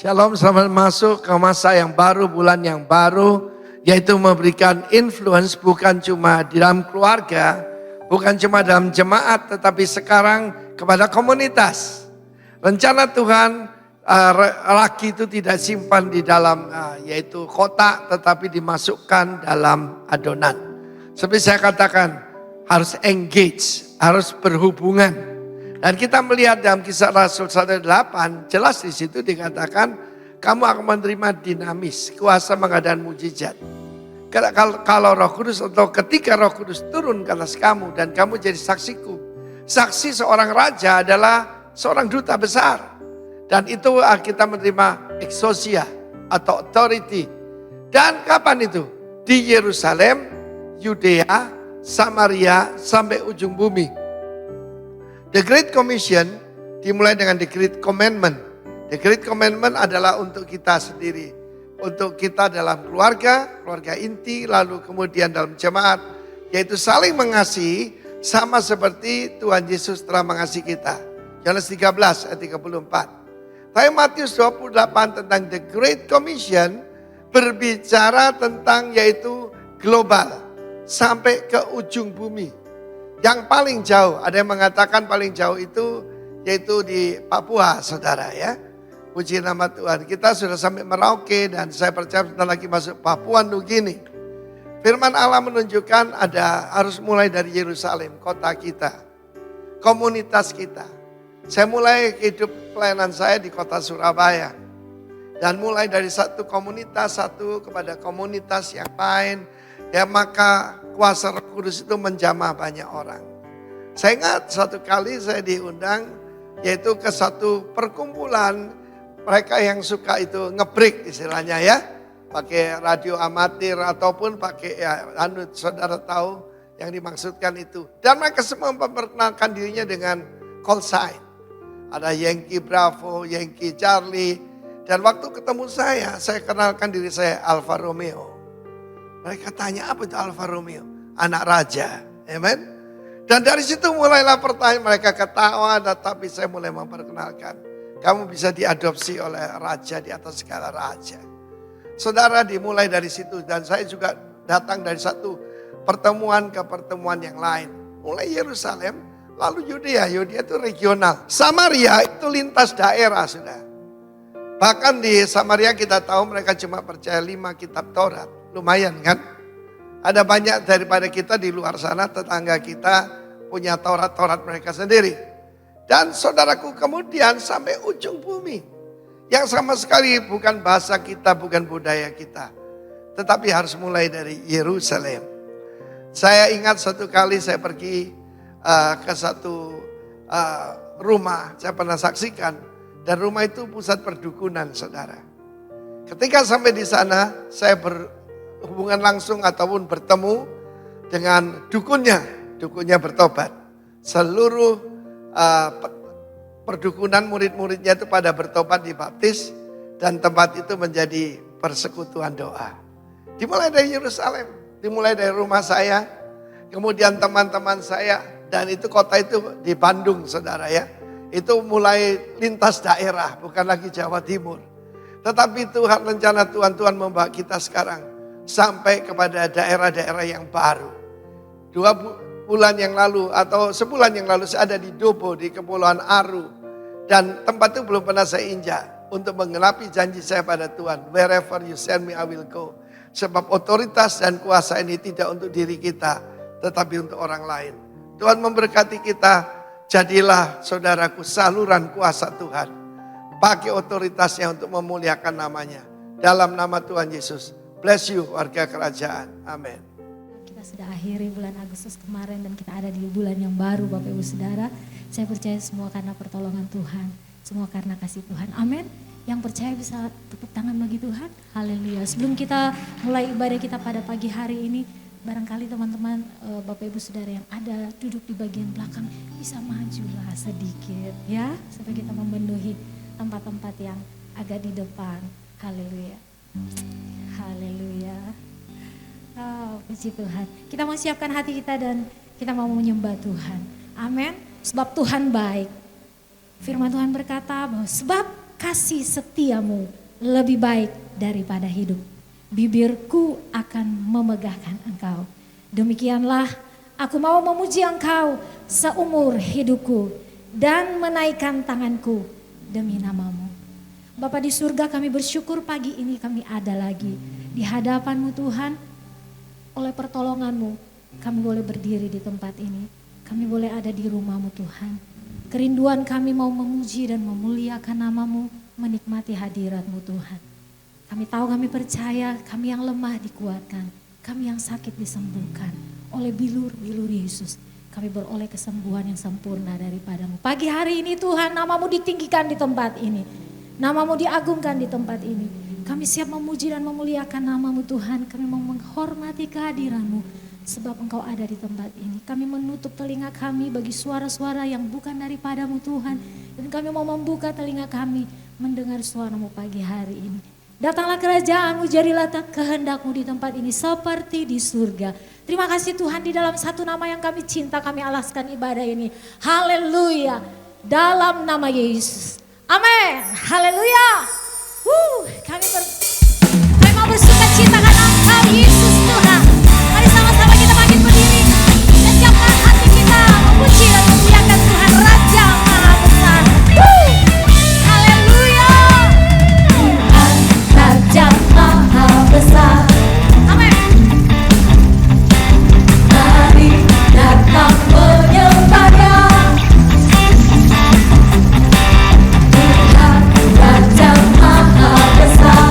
Shalom, selamat masuk ke masa yang baru, bulan yang baru, yaitu memberikan influence bukan cuma di dalam keluarga, bukan cuma dalam jemaat, tetapi sekarang kepada komunitas. Rencana Tuhan, ragi itu tidak simpan di dalam yaitu kotak, tetapi dimasukkan dalam adonan. Seperti saya katakan, harus engage, harus berhubungan. Dan kita melihat dalam Kisah Rasul 1:8, jelas di situ dikatakan kamu akan menerima dinamis, kuasa mengadakan mujizat. Kalau Roh Kudus atau ketika Roh Kudus turun ke atas kamu dan kamu jadi saksiku. Saksi seorang raja adalah seorang duta besar. Dan itu kita menerima exousia atau authority. Dan kapan itu? Di Yerusalem, Yudea, Samaria sampai ujung bumi. The Great Commission dimulai dengan The Great Commandment. The Great Commandment adalah untuk kita sendiri. Untuk kita dalam keluarga inti, lalu kemudian dalam jemaat. Yaitu saling mengasihi sama seperti Tuhan Yesus telah mengasihi kita. Yohanes 13 ayat 34. Tapi Matius 28 tentang The Great Commission berbicara tentang yaitu global. Sampai ke ujung bumi. Yang paling jauh, ada yang mengatakan paling jauh itu yaitu di Papua, saudara ya. Puji nama Tuhan, kita sudah sampai Merauke dan saya percaya sebentar lagi masuk Papua Nugini. Firman Allah menunjukkan harus mulai dari Yerusalem, kota kita, komunitas kita. Saya mulai hidup pelayanan saya di kota Surabaya. Dan mulai dari satu komunitas, satu kepada komunitas yang lain. Ya maka kuasa Roh Kudus itu menjamah banyak orang. Saya ingat satu kali saya diundang yaitu ke satu perkumpulan mereka yang suka itu ngebreak istilahnya ya. Pakai radio amatir ataupun pakai saudara tahu yang dimaksudkan itu. Dan mereka semua memperkenalkan dirinya dengan call sign. Ada Yankee Bravo, Yankee Charlie. Dan waktu ketemu saya kenalkan diri saya Alfa Romeo. Mereka tanya apa itu Alfa Romeo? Anak raja. Amen. Dan dari situ mulailah pertanyaan, mereka ketawa, tapi saya mulai memperkenalkan. Kamu bisa diadopsi oleh raja di atas segala raja. Saudara, dimulai dari situ dan saya juga datang dari satu pertemuan ke pertemuan yang lain. Mulai Yerusalem, lalu Yudea. Yudea itu regional. Samaria itu lintas daerah sudah. Bahkan di Samaria kita tahu mereka cuma percaya 5 kitab Taurat. Lumayan kan? Ada banyak daripada kita di luar sana, tetangga kita punya Taurat-Taurat mereka sendiri. Dan saudaraku kemudian sampai ujung bumi. Yang sama sekali bukan bahasa kita, bukan budaya kita. Tetapi harus mulai dari Yerusalem. Saya ingat satu kali saya pergi ke satu rumah, saya pernah saksikan. Dan rumah itu pusat perdukunan saudara. Ketika sampai di sana, saya berhubungan langsung ataupun bertemu dengan dukunnya. Dukunnya bertobat. Seluruh perdukunan murid-muridnya itu pada bertobat dibaptis. Dan tempat itu menjadi persekutuan doa. Dimulai dari Yerusalem. Dimulai dari rumah saya. Kemudian teman-teman saya. Dan itu kota itu di Bandung saudara ya. Itu mulai lintas daerah. Bukan lagi Jawa Timur. Tetapi Tuhan, rencana Tuhan membawa kita sekarang. Sampai kepada daerah-daerah yang baru. 2 bulan yang lalu atau sebulan yang lalu saya ada di Dobo di Kepulauan Aru. Dan tempat itu belum pernah saya injak. Untuk menggenapi janji saya pada Tuhan. Wherever you send me I will go. Sebab otoritas dan kuasa ini tidak untuk diri kita. Tetapi untuk orang lain. Tuhan memberkati kita. Jadilah saudaraku saluran kuasa Tuhan. Pakai otoritasnya untuk memuliakan namanya. Dalam nama Tuhan Yesus. Bless you warga kerajaan. Amin. Kita sudah akhiri bulan Agustus kemarin dan kita ada di bulan yang baru Bapak Ibu Saudara. Saya percaya semua karena pertolongan Tuhan. Semua karena kasih Tuhan. Amin. Yang percaya bisa tepuk tangan bagi Tuhan. Haleluya. Sebelum kita mulai ibadah kita pada pagi hari ini. Barangkali teman-teman Bapak Ibu Saudara yang ada duduk di bagian belakang bisa majulah sedikit ya. Supaya kita memenuhi tempat-tempat yang agak di depan. Haleluya. Haleluya. Oh, puji Tuhan. Kita mau siapkan hati kita dan kita mau menyembah Tuhan. Amin. Sebab Tuhan baik. Firman Tuhan berkata bahwa sebab kasih setiamu lebih baik daripada hidup. Bibirku akan memegahkan engkau. Demikianlah aku mau memuji engkau seumur hidupku dan menaikkan tanganku demi namamu. Bapa di surga, kami bersyukur pagi ini kami ada lagi di hadapan-Mu Tuhan. Oleh pertolongan-Mu kami boleh berdiri di tempat ini. Kami boleh ada di rumah-Mu Tuhan. Kerinduan kami mau memuji dan memuliakan nama-Mu, menikmati hadirat-Mu Tuhan. Kami tahu, kami percaya, kami yang lemah dikuatkan, kami yang sakit disembuhkan. Oleh bilur-bilur Yesus kami beroleh kesembuhan yang sempurna daripada-Mu. Pagi hari ini Tuhan, nama-Mu ditinggikan di tempat ini. Nama-Mu diagungkan di tempat ini. Kami siap memuji dan memuliakan nama-Mu Tuhan. Kami mau menghormati kehadiran-Mu sebab Engkau ada di tempat ini. Kami menutup telinga kami bagi suara-suara yang bukan daripada-Mu Tuhan. Dan kami mau membuka telinga kami mendengar suara-Mu pagi hari ini. Datanglah kerajaan-Mu, jadilah kehendak-Mu di tempat ini seperti di surga. Terima kasih Tuhan, di dalam satu nama yang kami cinta kami alaskan ibadah ini. Haleluya. Dalam nama Yesus. Amin. Haleluya. Kami mau bersuka cita karena Engkau Yesus Tuhan. Mari sama-sama kita makin berdiri dan siapkan hati kita memuji dan memuliakan Tuhan Raja Maha Besar. Haleluya. Tuhan Raja Maha Besar. Amin. Mari datang menyembahnya. Tuhan Raja Maha Besar.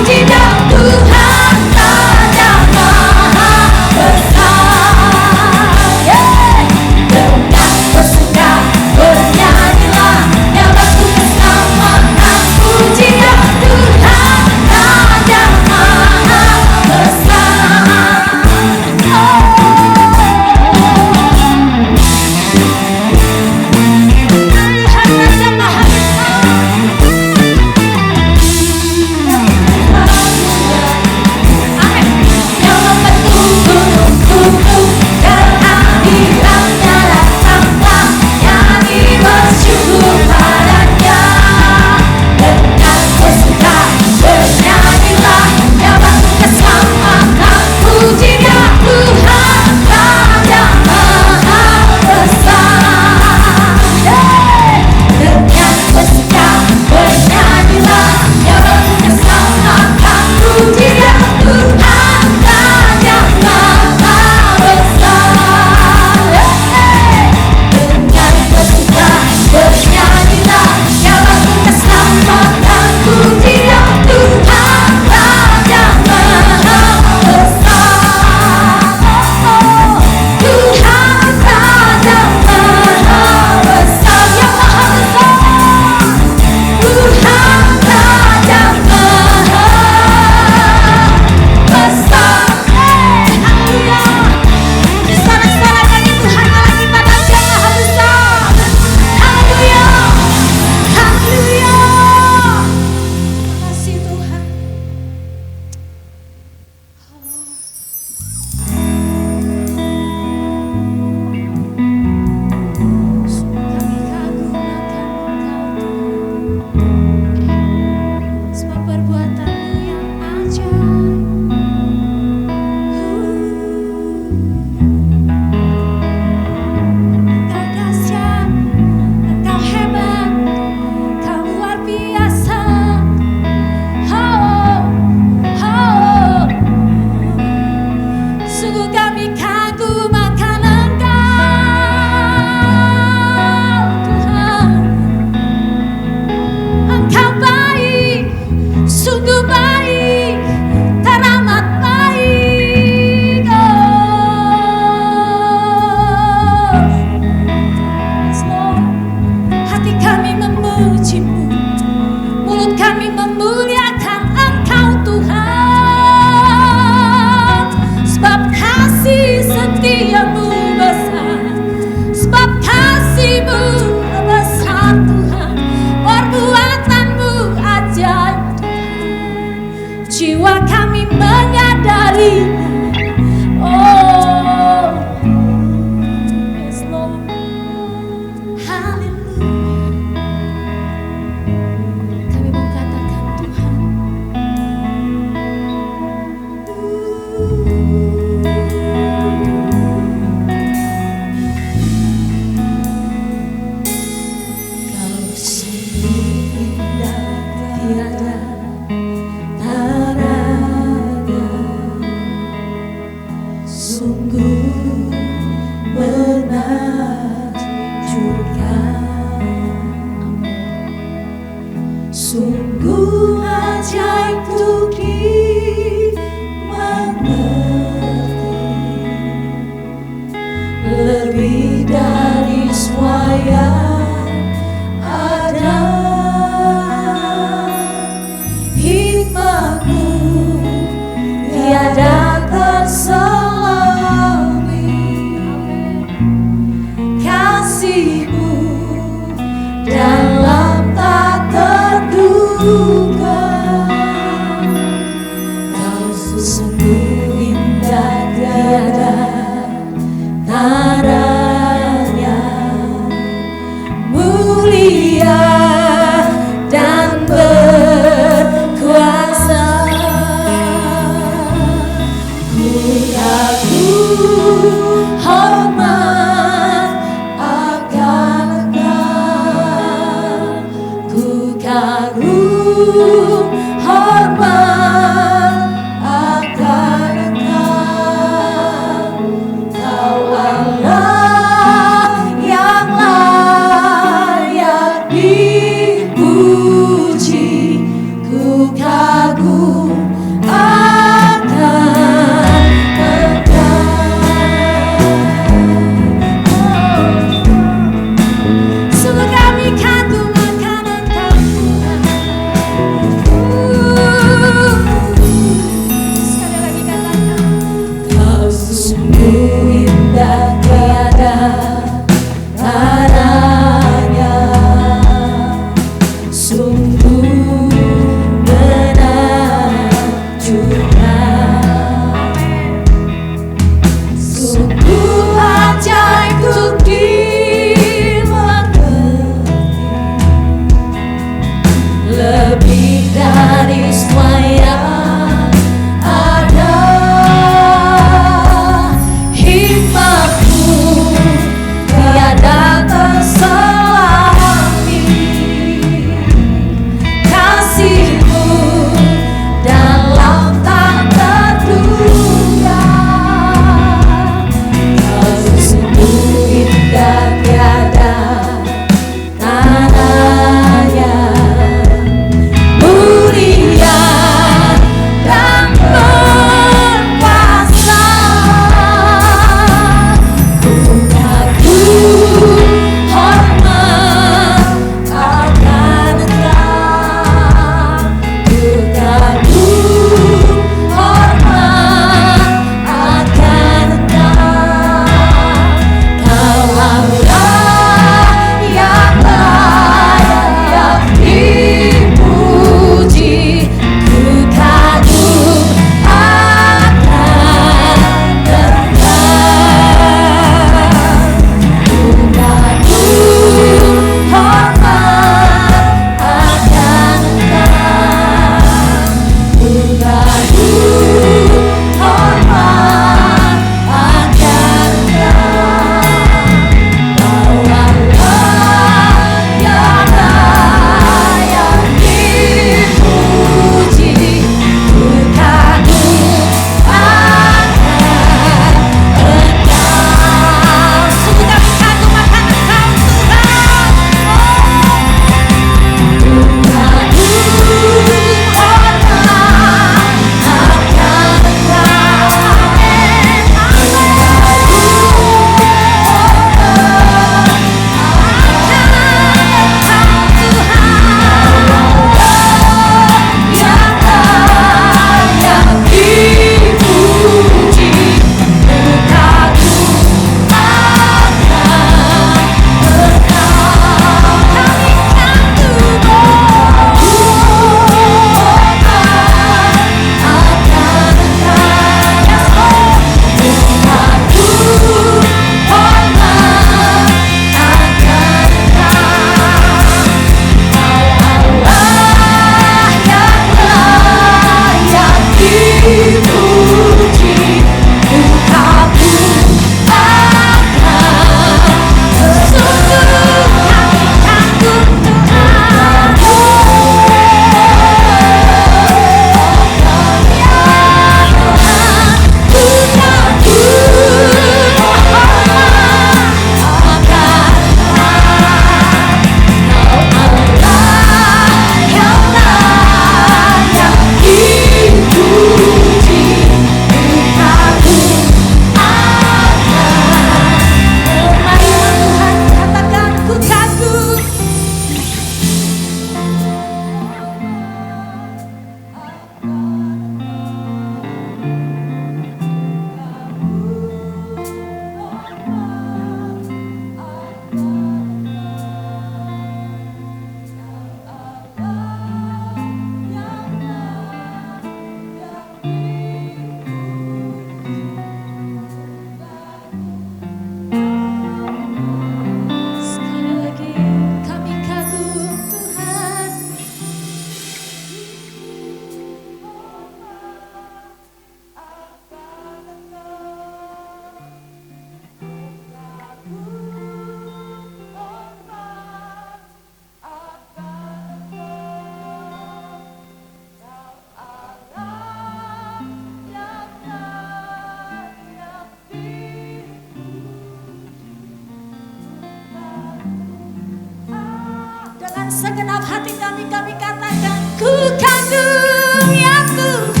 segenap hati kami katakan, ku kagum ya Tuhan.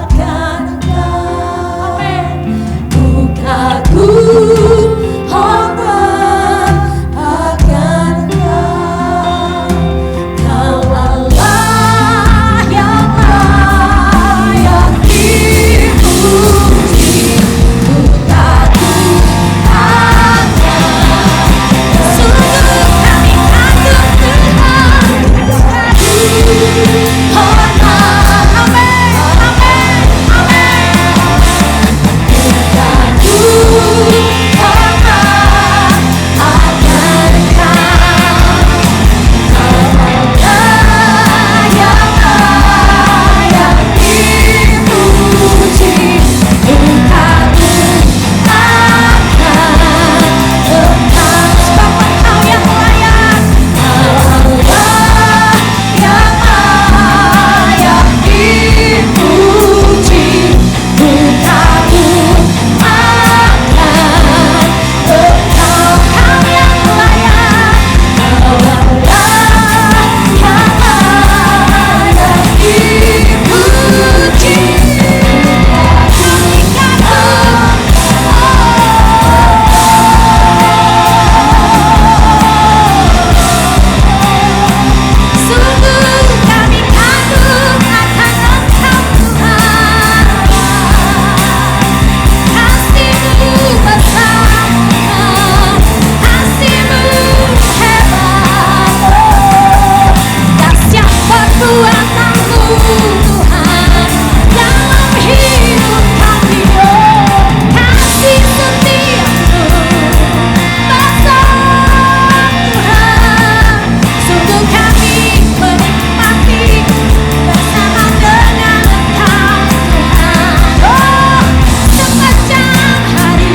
Akan Engkau. Amin. Ku kagum hormat akan Engkau. Kau Allah yang layak dipuji. Ku kagum akan. Sungguh kami kagum Tuhan. Ku kagum hormat. Amin. Amin. Amin. Ku kagum hormat akan Engkau. Yang layak dipuji, ku kagum akan Engkau. Sebab Engkau yang layak, Allah yang layak dipuji, ku kagum akan Engkau. Kau yang layak, Allah yang layak dipuji. Kami kagum, sungguh kami kagum akan Engkau Tuhan. Kasih-Mu besar, Kasih-Mu hebat, dahsyat perbuatan-Mu Tuhan dalam hidup kami. Kasih setia-Mu besar Tuhan, sungguh kami menikmati bersama dengan Engkau Tuhan. Oh, sepanjang hari,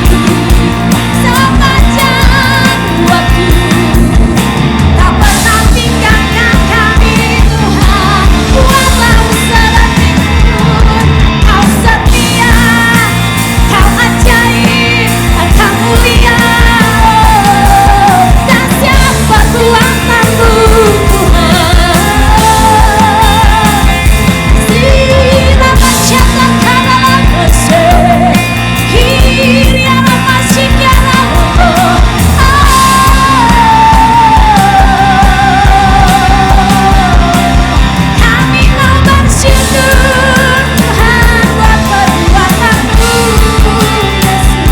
sepanjang waktu, tak pernah tinggalkan kami Tuhan. Walau sedetik pun Kau setia, Kau ajaib, Kau mulia. Dahsyat perbuatan-Mu Tuhan. Sila masyarakat dalam kasih, Hiria masih kira kami mau bersyukur Tuhan buat perbuatan-Mu Yesus.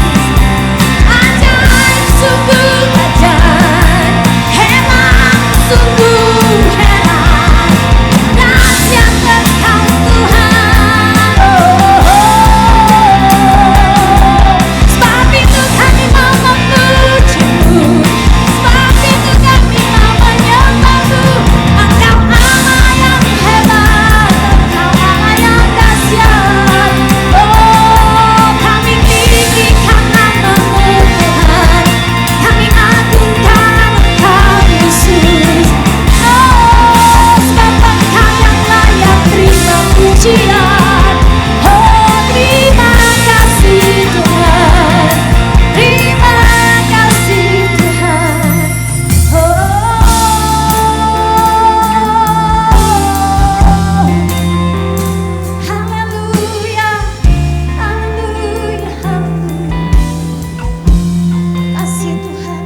Ajaib, sungguh ajaib, hebat, sungguh hebat, dahsyat Engkau Tuhan. Sebab itu kami mau memuji-Mu, sebab itu kami mau menyembah-Mu. Engkau Allah yang hebat, Engkau Allah yang dahsyat. Oh, kami tinggikan nama-Mu Tuhan, kami agungkan Engkau Yesus. Oh, sebab Engkau yang layak terima pujian. Oh, terima kasih Tuhan, terima kasih Tuhan. Haleluya, haleluya, haleluya. Kasih Tuhan,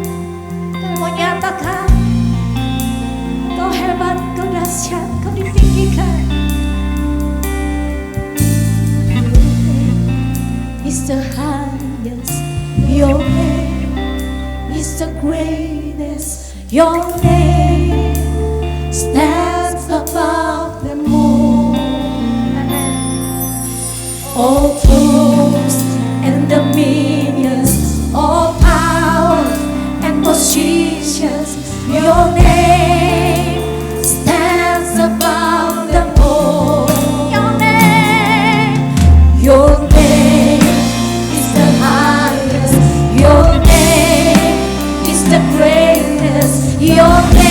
Kau mau nyatakan Kau hebat, Kau dahsyat, Kau ditinggikan. Your name is the highest, Your name is the greatest, Your name stands above them all. All thrones and dominions, all power and positions, Your name stands above them all. Your name is the highest, Your name is the greatest, Your name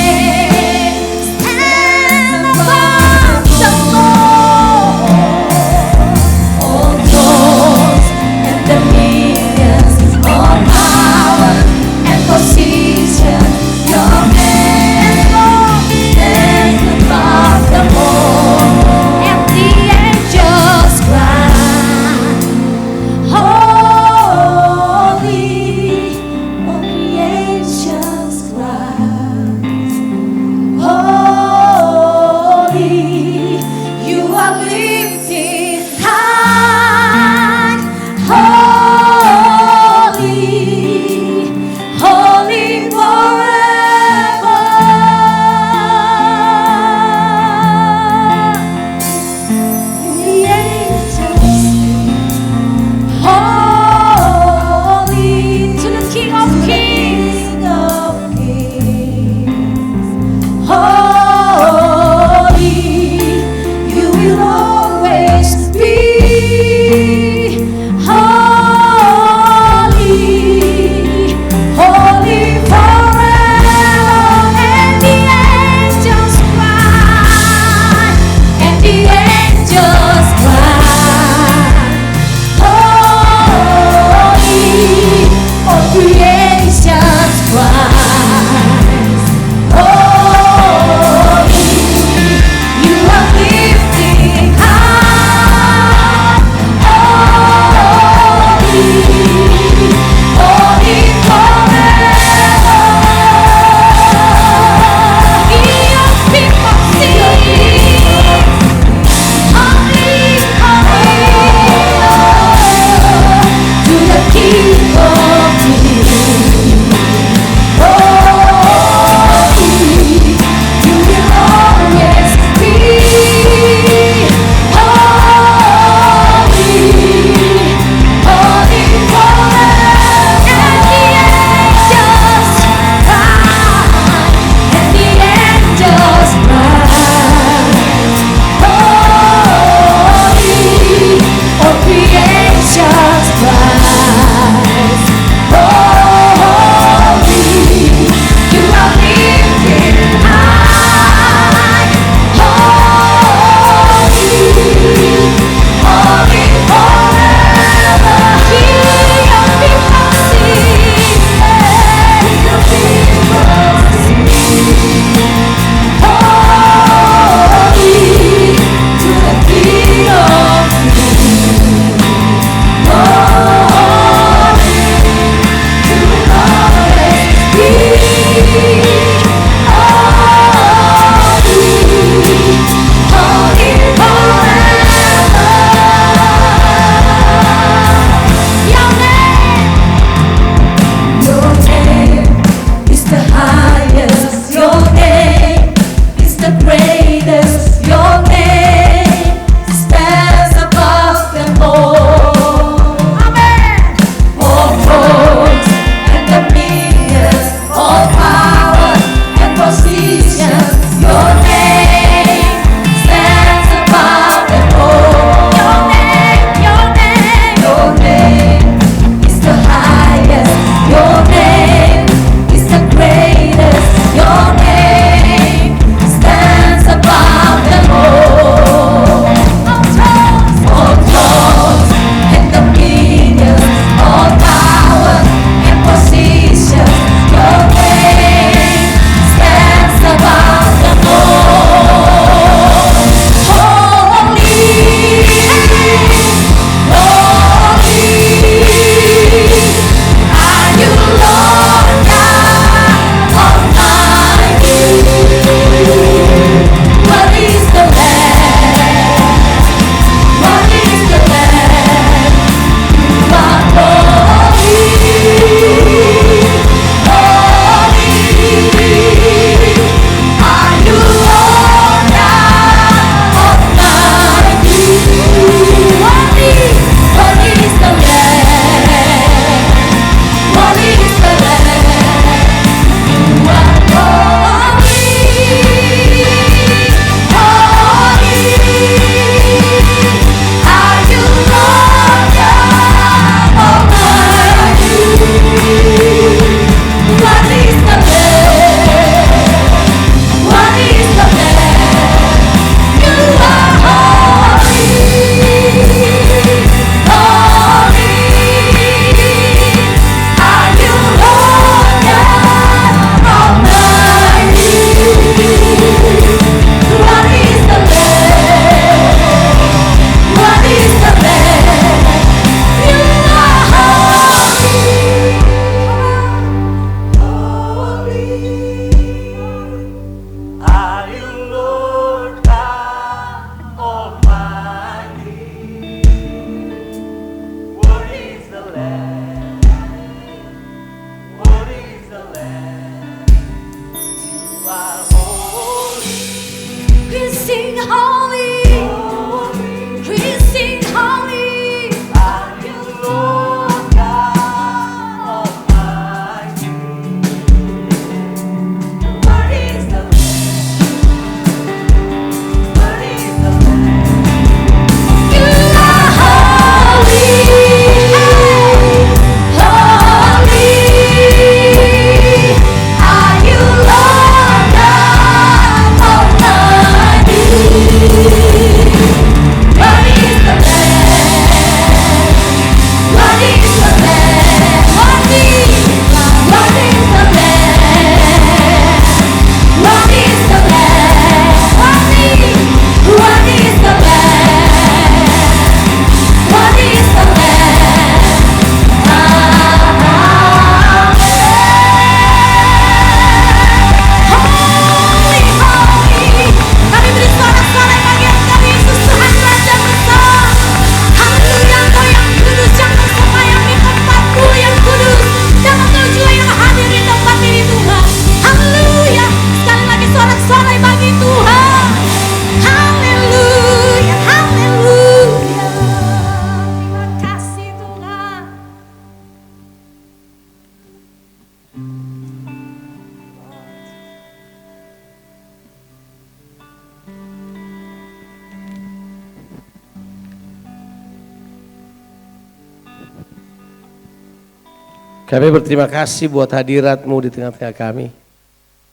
Kami berterima kasih buat hadirat-Mu di tengah-tengah kami.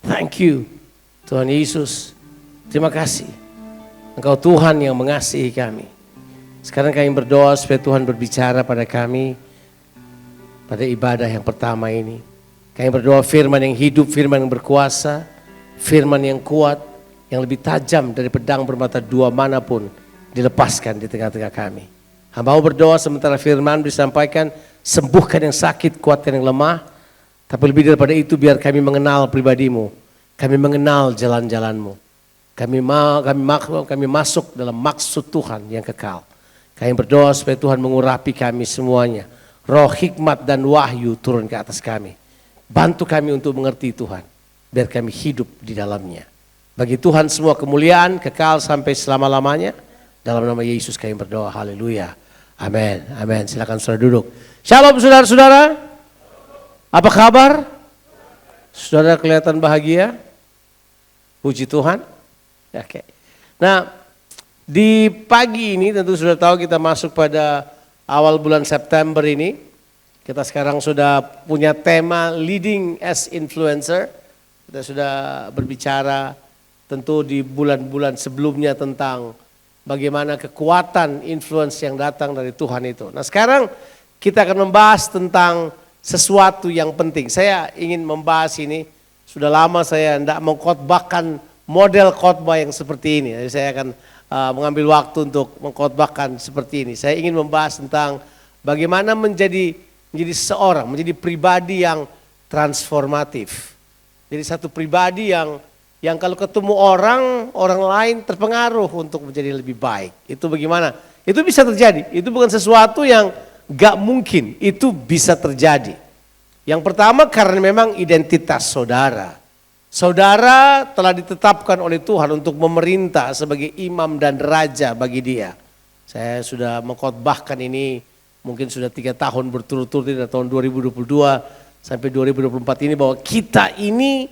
Thank you Tuhan Yesus. Terima kasih. Engkau Tuhan yang mengasihi kami. Sekarang kami berdoa supaya Tuhan berbicara pada kami pada ibadah yang pertama ini. Kami berdoa firman yang hidup, firman yang berkuasa, firman yang kuat, yang lebih tajam dari pedang bermata dua manapun dilepaskan di tengah-tengah kami. Hamba berdoa sementara firman disampaikan, sembuhkan yang sakit, kuatkan yang lemah. Tapi lebih daripada itu biar kami mengenal pribadi-Mu. Kami mengenal jalan-jalan-Mu. Kami masuk dalam maksud Tuhan yang kekal. Kami berdoa supaya Tuhan mengurapi kami semuanya. Roh hikmat dan wahyu turun ke atas kami. Bantu kami untuk mengerti Tuhan. Biar kami hidup di dalamnya. Bagi Tuhan semua kemuliaan kekal sampai selama-lamanya. Dalam nama Yesus kami berdoa. Haleluya. Amin. Amin. Silakan saudara duduk. Shalom saudara-saudara. Apa kabar? Saudara kelihatan bahagia? Puji Tuhan. Oke. Nah, di pagi ini tentu sudah tahu kita masuk pada awal bulan September ini. Kita sekarang sudah punya tema Leading as Influencer. Kita sudah berbicara tentu di bulan-bulan sebelumnya tentang bagaimana kekuatan influence yang datang dari Tuhan itu. Nah sekarang kita akan membahas tentang sesuatu yang penting. Saya ingin membahas ini, sudah lama saya tidak mengkhotbahkan model khotbah yang seperti ini. Jadi saya akan mengambil waktu untuk mengkhotbahkan seperti ini. Saya ingin membahas tentang bagaimana menjadi seorang, menjadi pribadi yang transformatif. Jadi satu pribadi yang kalau ketemu orang lain terpengaruh untuk menjadi lebih baik. Itu bagaimana? Itu bisa terjadi. Itu bukan sesuatu yang gak mungkin. Itu bisa terjadi. Yang pertama karena memang identitas saudara. Saudara telah ditetapkan oleh Tuhan untuk memerintah sebagai imam dan raja bagi dia. Saya sudah mengkhotbahkan ini mungkin sudah 3 tahun berturut-turut dari tahun 2022 sampai 2024 ini bahwa kita ini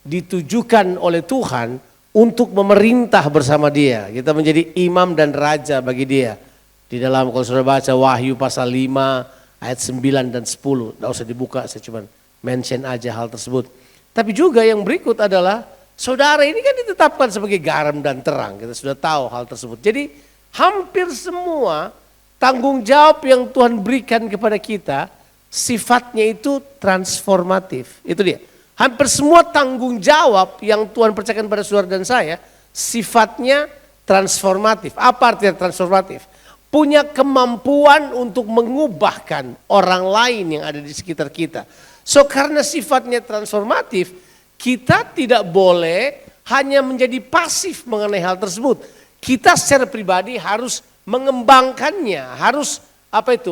ditujukan oleh Tuhan untuk memerintah bersama dia. Kita menjadi imam dan raja bagi dia. Di dalam kalau saudara baca Wahyu pasal 5 ayat 9 dan 10. Tidak usah dibuka, saya cuma mention aja hal tersebut. Tapi juga yang berikut adalah saudara ini kan ditetapkan sebagai garam dan terang. Kita sudah tahu hal tersebut. Jadi hampir semua tanggung jawab yang Tuhan berikan kepada kita sifatnya itu transformatif. Itu dia. Hampir semua tanggung jawab yang Tuhan percayakan pada saudara dan saya sifatnya transformatif. Apa artinya transformatif? Punya kemampuan untuk mengubahkan orang lain yang ada di sekitar kita. So karena sifatnya transformatif, kita tidak boleh hanya menjadi pasif mengenai hal tersebut. Kita secara pribadi harus mengembangkannya, harus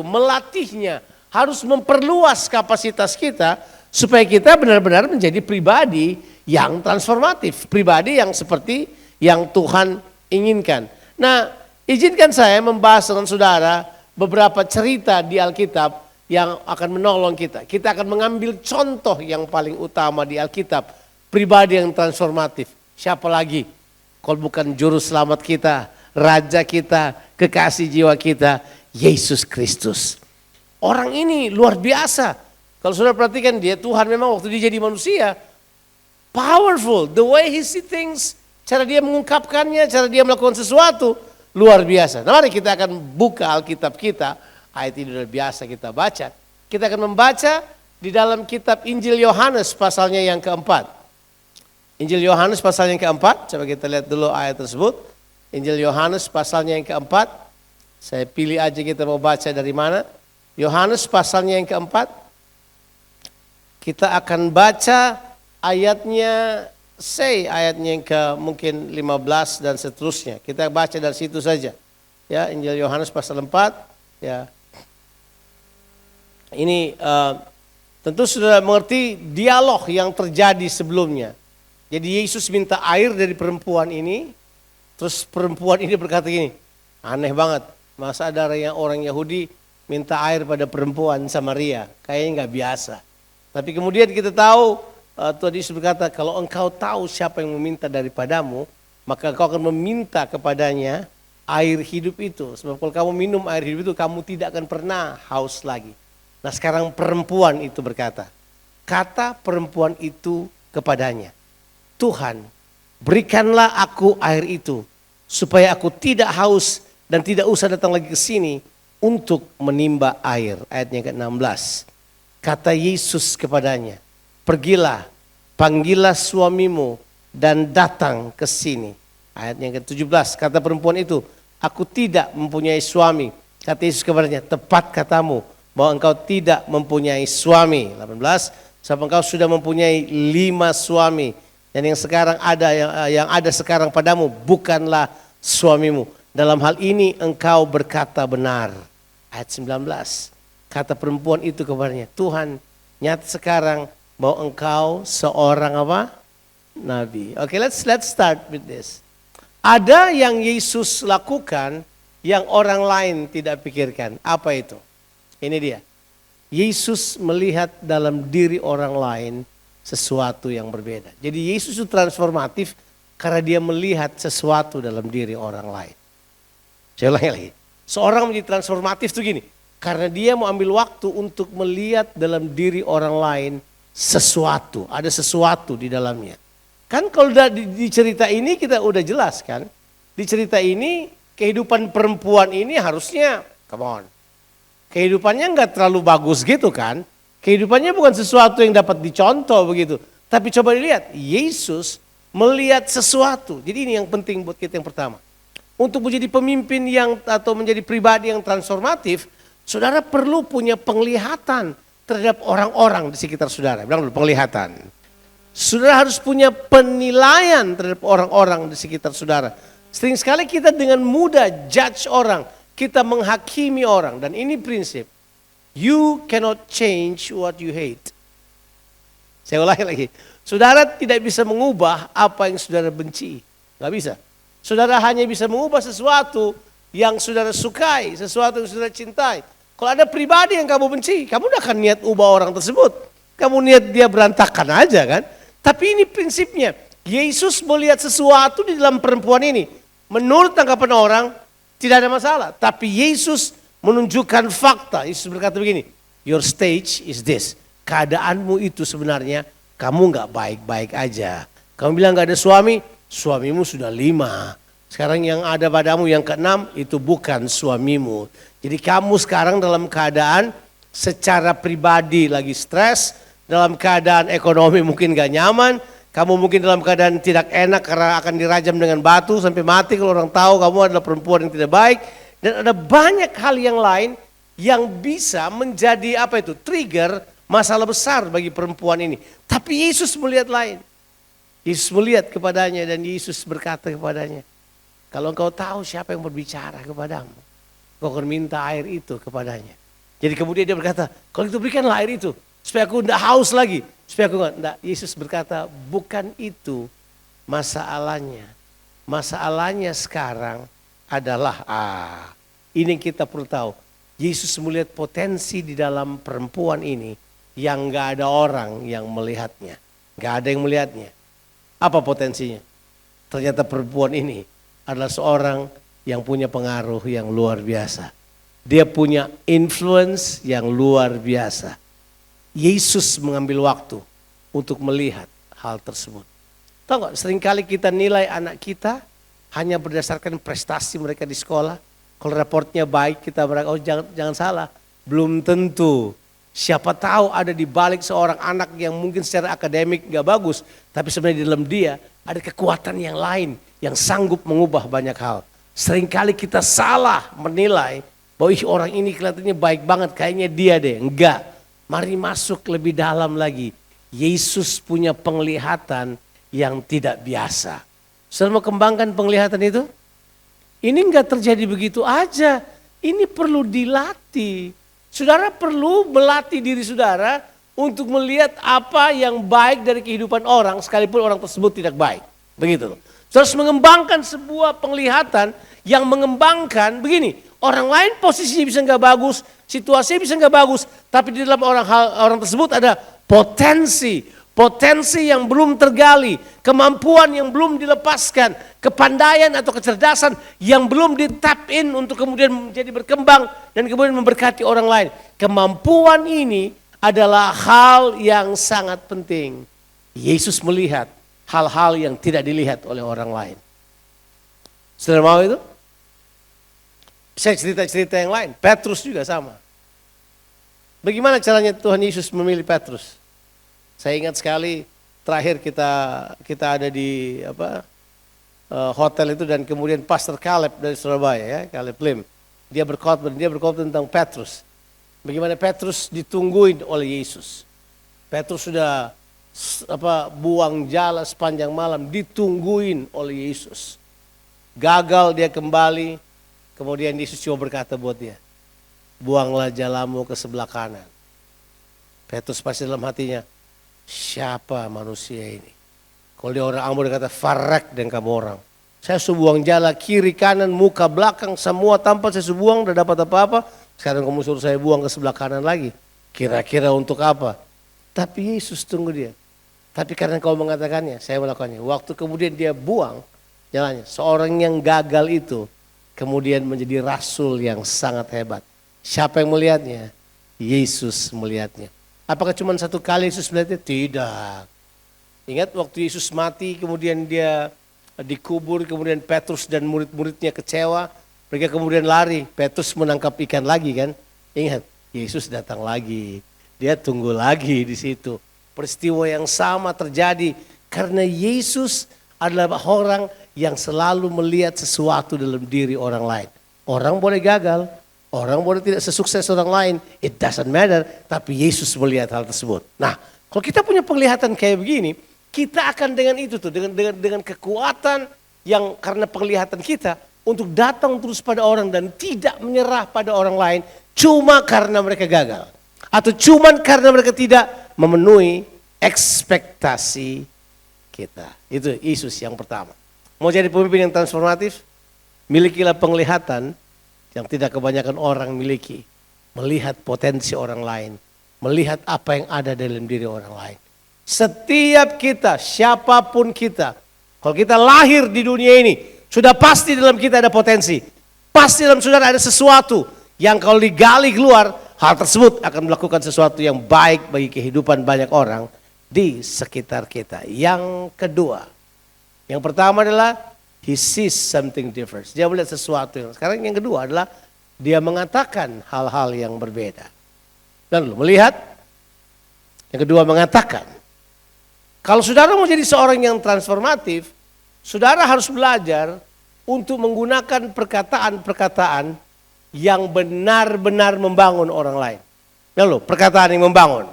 melatihnya, harus memperluas kapasitas kita supaya kita benar-benar menjadi pribadi yang transformatif, pribadi yang seperti yang Tuhan inginkan. Nah, izinkan saya membahas dengan saudara beberapa cerita di Alkitab yang akan menolong kita. Kita akan mengambil contoh yang paling utama di Alkitab, pribadi yang transformatif. Siapa lagi? Kalau bukan juru selamat kita, raja kita, kekasih jiwa kita, Yesus Kristus. Orang ini luar biasa. Kalau saudara perhatikan dia Tuhan memang waktu dia jadi manusia, powerful. The way he see things, cara dia mengungkapkannya, cara dia melakukan sesuatu, luar biasa. Nah mari kita akan buka Alkitab kita, ayat ini luar biasa kita baca. Kita akan membaca di dalam kitab Injil Yohanes pasalnya yang keempat. Injil Yohanes pasalnya yang keempat, coba kita lihat dulu ayat tersebut. Injil Yohanes pasalnya yang keempat, saya pilih aja kita mau baca dari mana. Yohanes pasalnya yang keempat. Kita akan baca ayatnya, ayatnya yang ke mungkin 15 dan seterusnya. Kita baca dari situ saja. Ya, Injil Yohanes pasal 4. Ya. Ini tentu sudah mengerti dialog yang terjadi sebelumnya. Jadi Yesus minta air dari perempuan ini. Terus perempuan ini berkata gini, aneh banget. Masa ada orang Yahudi minta air pada perempuan Samaria. Kayaknya nggak biasa. Tapi kemudian kita tahu Tuhan Yesus berkata kalau engkau tahu siapa yang meminta daripadamu, maka engkau akan meminta kepadanya air hidup itu. Sebab kalau kamu minum air hidup itu kamu tidak akan pernah haus lagi. Nah sekarang perempuan itu berkata, kata perempuan itu kepadanya, Tuhan, berikanlah aku air itu, supaya aku tidak haus dan tidak usah datang lagi ke sini untuk menimba air. Ayatnya ke-16. Kata Yesus kepadanya, pergilah, panggillah suamimu dan datang ke sini. Ayatnya ke-17, kata perempuan itu, aku tidak mempunyai suami. Kata Yesus kepadanya, tepat katamu bahwa engkau tidak mempunyai suami. 18, sebab engkau sudah mempunyai 5 suami. Dan yang sekarang ada, yang ada sekarang padamu bukanlah suamimu. Dalam hal ini engkau berkata benar. Ayat 19, kata perempuan itu kepadanya, Tuhan, nyata sekarang bahwa engkau seorang apa? Nabi. Oke, let's start with this. Ada yang Yesus lakukan yang orang lain tidak pikirkan. Apa itu? Ini dia. Yesus melihat dalam diri orang lain sesuatu yang berbeda. Jadi Yesus itu transformatif karena dia melihat sesuatu dalam diri orang lain. Saya ulangi lagi. Seorang menjadi transformatif itu gini. Karena dia mau ambil waktu untuk melihat dalam diri orang lain sesuatu. Ada sesuatu di dalamnya. Kan kalau di cerita ini kita udah jelas kan. Di cerita ini kehidupan perempuan ini harusnya, come on. Kehidupannya nggak terlalu bagus gitu kan. Kehidupannya bukan sesuatu yang dapat dicontoh begitu. Tapi coba dilihat, Yesus melihat sesuatu. Jadi ini yang penting buat kita yang pertama. Untuk menjadi pemimpin atau menjadi pribadi yang transformatif, saudara perlu punya penglihatan terhadap orang-orang di sekitar saudara. Bilang dulu, penglihatan. Saudara harus punya penilaian terhadap orang-orang di sekitar saudara. Sering sekali kita dengan mudah judge orang, kita menghakimi orang. Dan ini prinsip. You cannot change what you hate. Saya ulangi lagi. Saudara tidak bisa mengubah apa yang saudara benci. Gak bisa. Saudara hanya bisa mengubah sesuatu yang saudara sukai, sesuatu yang saudara cintai. Kalau ada pribadi yang kamu benci, kamu tidak akan niat ubah orang tersebut. Kamu niat dia berantakan aja kan. Tapi ini prinsipnya. Yesus melihat sesuatu di dalam perempuan ini. Menurut tanggapan orang, tidak ada masalah. Tapi Yesus menunjukkan fakta. Yesus berkata begini, your stage is this. Keadaanmu itu sebenarnya kamu gak baik-baik aja. Kamu bilang gak ada suami, suamimu sudah 5. Sekarang yang ada padamu yang ke-6 itu bukan suamimu. Jadi kamu sekarang dalam keadaan secara pribadi lagi stres, dalam keadaan ekonomi mungkin gak nyaman, kamu mungkin dalam keadaan tidak enak karena akan dirajam dengan batu sampai mati kalau orang tahu kamu adalah perempuan yang tidak baik. Dan ada banyak hal yang lain yang bisa menjadi trigger masalah besar bagi perempuan ini. Tapi Yesus melihat lain. Yesus melihat kepadanya dan Yesus berkata kepadanya, kalau engkau tahu siapa yang berbicara kepadamu, engkau akan minta air itu kepadanya. Jadi kemudian dia berkata, kalau itu berikanlah air itu, supaya aku tidak haus lagi. Supaya aku enggak. Yesus berkata, bukan itu masalahnya. Masalahnya sekarang adalah, ini yang kita perlu tahu. Yesus melihat potensi di dalam perempuan ini yang gak ada orang yang melihatnya. Gak ada yang melihatnya. Apa potensinya? Ternyata perempuan ini adalah seorang yang punya pengaruh yang luar biasa. Dia punya influence yang luar biasa. Yesus mengambil waktu untuk melihat hal tersebut. Tahu gak, seringkali kita nilai anak kita hanya berdasarkan prestasi mereka di sekolah. Kalau raportnya baik kita berkata, oh jangan salah. Belum tentu. Siapa tahu ada di balik seorang anak yang mungkin secara akademik gak bagus. Tapi sebenarnya di dalam dia ada kekuatan yang lain yang sanggup mengubah banyak hal. Seringkali kita salah menilai bahwa orang ini kelihatannya baik banget, kayaknya dia deh. Enggak. Mari masuk lebih dalam lagi. Yesus punya penglihatan yang tidak biasa. Saudara mau kembangkan penglihatan itu? Ini enggak terjadi begitu aja. Ini perlu dilatih. Saudara perlu melatih diri saudara untuk melihat apa yang baik dari kehidupan orang sekalipun orang tersebut tidak baik. Begitu. Saudara harus mengembangkan sebuah penglihatan yang mengembangkan begini. Orang lain posisinya bisa enggak bagus, situasinya bisa enggak bagus, tapi di dalam orang tersebut ada potensi potensi yang belum tergali, kemampuan yang belum dilepaskan, kepandaian atau kecerdasan yang belum di-tap in untuk kemudian menjadi berkembang dan kemudian memberkati orang lain. Kemampuan ini adalah hal yang sangat penting. Yesus melihat hal-hal yang tidak dilihat oleh orang lain. Saudara mau itu? Saya cerita-cerita yang lain. Petrus juga sama. Bagaimana caranya Tuhan Yesus memilih Petrus? Saya ingat sekali terakhir kita ada di hotel itu dan kemudian Pastor Caleb dari Surabaya ya, Caleb Lim. Dia berkhotbah tentang Petrus. Bagaimana Petrus ditungguin oleh Yesus. Petrus sudah buang jala sepanjang malam, ditungguin oleh Yesus. Gagal dia kembali, kemudian Yesus cuma berkata buat dia, buanglah jalamu ke sebelah kanan. Petrus pasti dalam hatinya, siapa manusia ini? Kalau dia orang Ambon dia kata, farek dan kamu orang. Saya sudah buang jala kiri, kanan, muka, belakang, semua tanpa saya sudah buang, udah dapat apa-apa. Sekarang kamu suruh saya buang ke sebelah kanan lagi. Kira-kira untuk apa? Tapi Yesus tunggu dia. Tapi karena kau mengatakannya, saya melakukannya. Waktu kemudian dia buang jalannya. Seorang yang gagal itu kemudian menjadi rasul yang sangat hebat. Siapa yang melihatnya? Yesus melihatnya. Apakah cuma satu kali Yesus melihatnya? Tidak. Ingat waktu Yesus mati kemudian dia dikubur, kemudian Petrus dan murid-muridnya kecewa. Mereka kemudian lari, Petrus menangkap ikan lagi kan. Ingat, Yesus datang lagi. Dia tunggu lagi di situ. Peristiwa yang sama terjadi karena Yesus adalah orang yang selalu melihat sesuatu dalam diri orang lain. Orang boleh gagal, orang boleh tidak sesukses orang lain, it doesn't matter, tapi Yesus melihat hal tersebut. Nah, kalau kita punya penglihatan kayak begini, kita akan dengan itu tuh, dengan kekuatan yang karena penglihatan kita untuk datang terus pada orang dan tidak menyerah pada orang lain cuma karena mereka gagal. Atau cuma karena mereka tidak memenuhi ekspektasi kita. Itu Yesus yang pertama. Mau jadi pemimpin yang transformatif? Milikilah penglihatan yang tidak kebanyakan orang miliki. Melihat potensi orang lain. Melihat apa yang ada dalam diri orang lain. Setiap kita, siapapun kita. Kalau kita lahir di dunia ini, sudah pasti dalam kita ada potensi. Pasti dalam saudara ada sesuatu yang kalau digali keluar, hal tersebut akan melakukan sesuatu yang baik bagi kehidupan banyak orang di sekitar kita. Yang kedua, yang pertama adalah he sees something different. Dia melihat sesuatu yang sekarang yang kedua adalah dia mengatakan hal-hal yang berbeda. Lalu melihat, yang kedua mengatakan. Kalau saudara mau jadi seorang yang transformatif, saudara harus belajar untuk menggunakan perkataan-perkataan yang benar-benar membangun orang lain. Lalu perkataan yang membangun.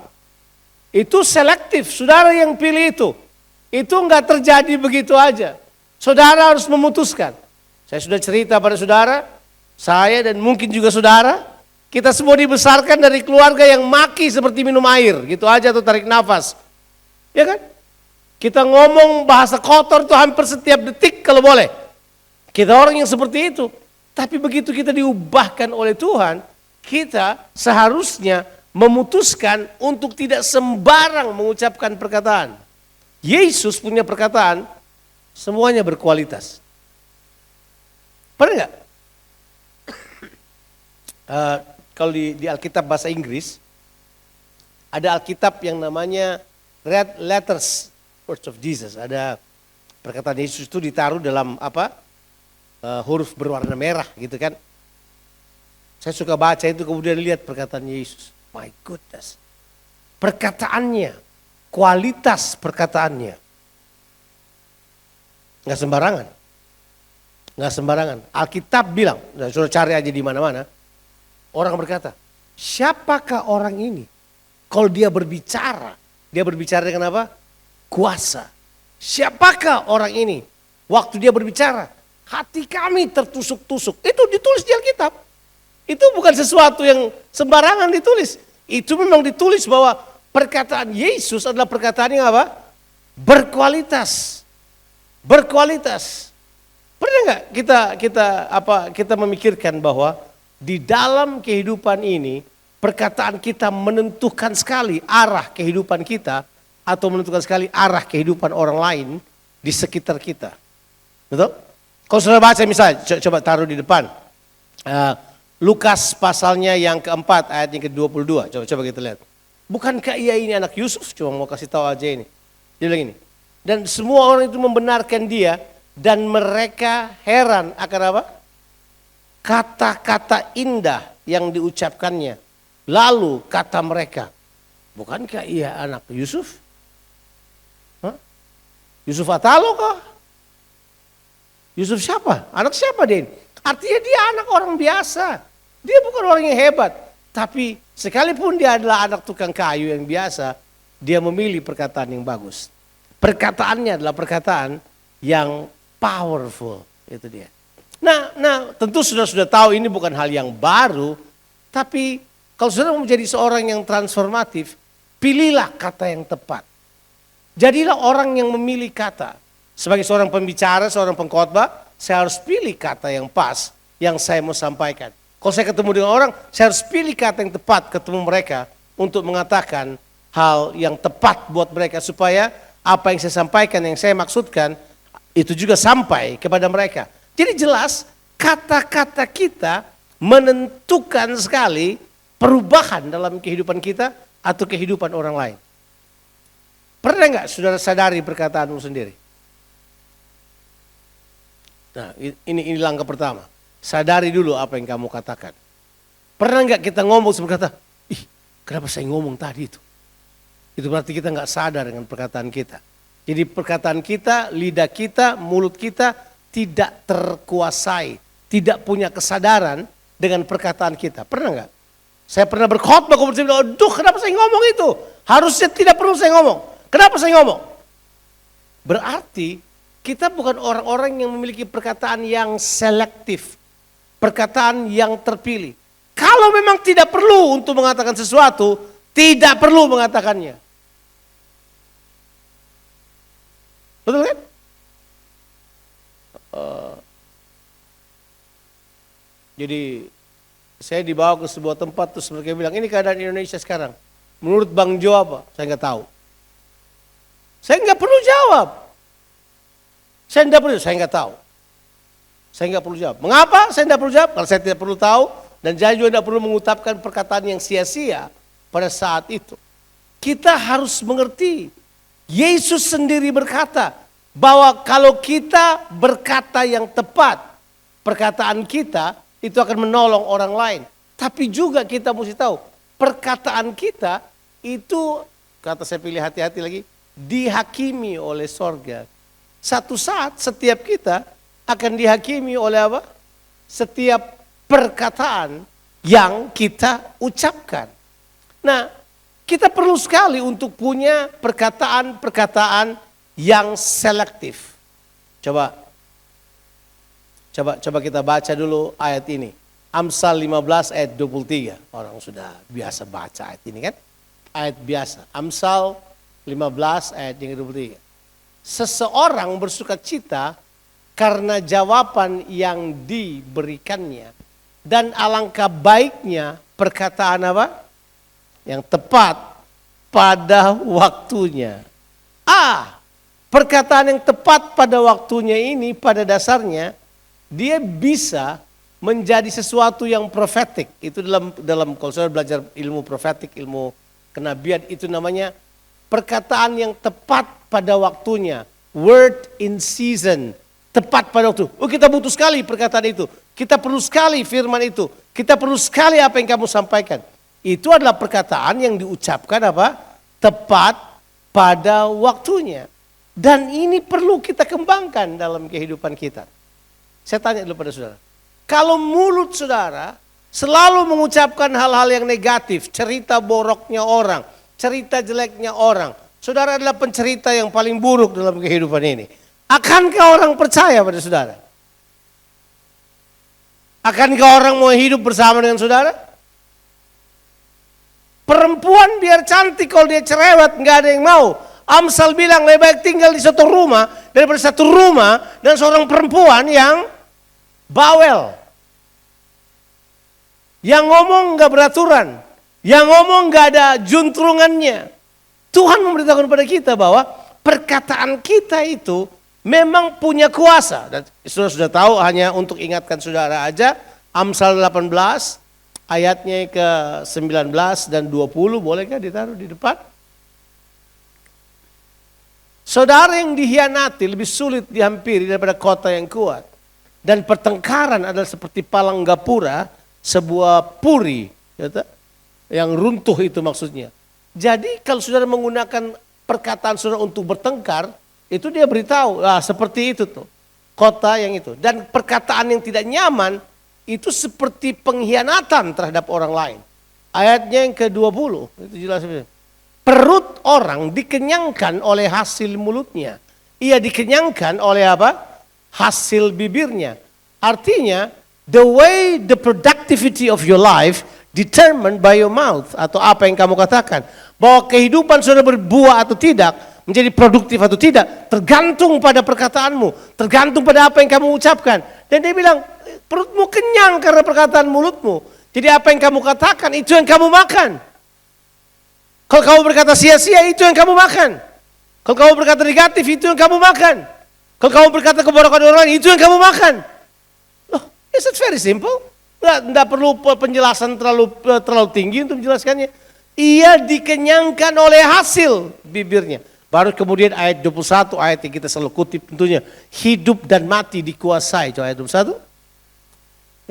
Itu selektif, saudara yang pilih itu. Itu enggak terjadi begitu aja. Saudara harus memutuskan. Saya sudah cerita pada saudara, saya dan mungkin juga saudara, kita semua dibesarkan dari keluarga yang maki seperti minum air. Gitu aja atau tarik nafas. Ya kan? Kita ngomong bahasa kotor itu hampir setiap detik kalau boleh. Kita orang yang seperti itu. Tapi begitu kita diubahkan oleh Tuhan, kita seharusnya memutuskan untuk tidak sembarang mengucapkan perkataan. Yesus punya perkataan, semuanya berkualitas. Pernah nggak? Kalau di Alkitab bahasa Inggris, ada Alkitab yang namanya Red Letters, Words of Jesus. Ada perkataan Yesus itu ditaruh dalam huruf berwarna merah gitu kan. Saya suka baca itu kemudian lihat perkataan Yesus. My goodness. Perkataannya, kualitas perkataannya. Nggak sembarangan. Nggak sembarangan. Alkitab bilang, sudah cari aja di mana-mana. Orang berkata, siapakah orang ini? Kalau dia berbicara dengan apa? Kuasa. Siapakah orang ini? Waktu dia berbicara, hati kami tertusuk-tusuk. Itu ditulis di Alkitab. Itu bukan sesuatu yang sembarangan ditulis. Itu memang ditulis bahwa perkataan Yesus adalah perkataan yang apa? Berkualitas. Berkualitas. Pernah nggak kita memikirkan bahwa di dalam kehidupan ini perkataan kita menentukan sekali arah kehidupan kita atau menentukan sekali arah kehidupan orang lain di sekitar kita. Betul? Kalau saudara baca misalnya, coba taruh di depan. Lukas pasalnya yang keempat ayat yang ke-22. Coba kita lihat. Bukankah ia ini anak Yusuf? Cuma mau kasih tahu aja ini. Dia bilang ini. Dan semua orang itu membenarkan dia dan mereka heran akan apa? Kata-kata indah yang diucapkannya. Lalu kata mereka, bukankah ia anak Yusuf? Hah? Yusuf Atalo kah? Yusuf siapa? Anak siapa dia? Artinya dia anak orang biasa. Dia bukan orang yang hebat. Tapi sekalipun dia adalah anak tukang kayu yang biasa, dia memilih perkataan yang bagus. Perkataannya adalah perkataan yang powerful. Itu dia. Nah, tentu sudah tahu ini bukan hal yang baru, tapi kalau saudara mau menjadi seorang yang transformatif, pilihlah kata yang tepat. Jadilah orang yang memilih kata. Sebagai seorang pembicara, seorang pengkhotbah, saya harus pilih kata yang pas yang saya mau sampaikan. Kalau saya ketemu dengan orang, saya harus pilih kata yang tepat ketemu mereka untuk mengatakan hal yang tepat buat mereka supaya apa yang saya sampaikan, yang saya maksudkan itu juga sampai kepada mereka. Jadi jelas kata-kata kita menentukan sekali perubahan dalam kehidupan kita atau kehidupan orang lain. Pernah nggak saudara sadari perkataanmu sendiri? Nah, ini langkah pertama. Sadari dulu apa yang kamu katakan. Pernah nggak kita ngomong berkata, kenapa saya ngomong tadi itu? Itu berarti kita nggak sadar dengan perkataan kita. Jadi perkataan kita, lidah kita, mulut kita tidak terkuasai, tidak punya kesadaran dengan perkataan kita. Pernah nggak? Saya pernah berkhotbah, kemudian bilang, aduh kenapa saya ngomong itu? Harusnya tidak perlu saya ngomong. Kenapa saya ngomong? Berarti kita bukan orang-orang yang memiliki perkataan yang selektif. Perkataan yang terpilih. Kalau memang tidak perlu untuk mengatakan sesuatu, tidak perlu mengatakannya. Betul kan? Jadi saya dibawa ke sebuah tempat terus mereka bilang ini keadaan Indonesia sekarang. Menurut Bang Jo apa? Saya nggak tahu. Saya nggak perlu jawab. Saya nggak tahu. Saya nggak perlu jawab. Mengapa saya nggak perlu jawab? Kalau saya tidak perlu tahu dan saya juga tidak perlu mengutapkan perkataan yang sia-sia pada saat itu. Kita harus mengerti. Yesus sendiri berkata bahwa kalau kita berkata yang tepat, perkataan kita itu akan menolong orang lain. Tapi juga kita mesti tahu, perkataan kita itu, kata saya pilih hati-hati lagi, dihakimi oleh sorga. Satu saat setiap kita akan dihakimi oleh apa? Setiap perkataan yang kita ucapkan. Nah, kita perlu sekali untuk punya perkataan-perkataan yang selektif. Coba kita baca dulu ayat ini. Amsal 15 ayat 23. Orang sudah biasa baca ayat ini kan? Ayat biasa. Amsal 15 ayat yang ke-23. Seseorang bersukacita karena jawaban yang diberikannya. Dan alangkah baiknya perkataan apa? Yang tepat pada waktunya. Perkataan yang tepat pada waktunya ini pada dasarnya dia bisa menjadi sesuatu yang profetik. Itu dalam kalau saya belajar ilmu profetik, ilmu kenabian, itu namanya perkataan yang tepat pada waktunya. Word in season. Tepat pada waktu. Kita butuh sekali perkataan itu. Kita perlu sekali firman itu. Kita perlu sekali apa yang kamu sampaikan. Itu adalah perkataan yang diucapkan apa? Tepat pada waktunya. Dan ini perlu kita kembangkan dalam kehidupan kita. Saya tanya dulu pada saudara. Kalau mulut saudara selalu mengucapkan hal-hal yang negatif, cerita boroknya orang, cerita jeleknya orang, saudara adalah pencerita yang paling buruk dalam kehidupan ini. Akankah orang percaya pada saudara? Akankah orang mau hidup bersama dengan saudara? Perempuan biar cantik kalau dia cerewet nggak ada yang mau. Amsal bilang lebih baik tinggal di satu rumah daripada satu rumah dan seorang perempuan yang bawel. Yang ngomong nggak beraturan, yang ngomong nggak ada juntrungannya. Tuhan memberitahukan kepada kita bahwa perkataan kita itu memang punya kuasa. Dan saudara sudah tahu, hanya untuk ingatkan saudara aja, Amsal 18 ayatnya ke 19 dan 20, bolehkah ditaruh di depan? Saudara yang dihianati lebih sulit dihampiri daripada kota yang kuat. Dan pertengkaran adalah seperti palang gapura, sebuah puri, yang runtuh itu maksudnya. Jadi kalau saudara menggunakan perkataan saudara untuk bertengkar, itu dia beritahu, seperti itu tuh, kota yang itu. Dan perkataan yang tidak nyaman, itu seperti pengkhianatan terhadap orang lain. Ayatnya yang ke-20, itu jelas. Perut orang dikenyangkan oleh hasil mulutnya. Ia dikenyangkan oleh apa? Hasil bibirnya. Artinya, the way the productivity of your life determined by your mouth. Atau apa yang kamu katakan. Bahwa kehidupan saudara berbuah atau tidak, menjadi produktif atau tidak, tergantung pada perkataanmu. Tergantung pada apa yang kamu ucapkan. Dan dia bilang, perutmu kenyang karena perkataan mulutmu. Jadi apa yang kamu katakan, itu yang kamu makan. Kalau kamu berkata sia-sia, itu yang kamu makan. Kalau kamu berkata negatif, itu yang kamu makan. Kalau kamu berkata keborokan orang lain, itu yang kamu makan. Loh, it's very simple. Nggak perlu penjelasan terlalu tinggi untuk menjelaskannya. Ia dikenyangkan oleh hasil bibirnya. Baru kemudian ayat 21, ayat yang kita selalu kutip tentunya. Hidup dan mati dikuasai. Coba ayat 21.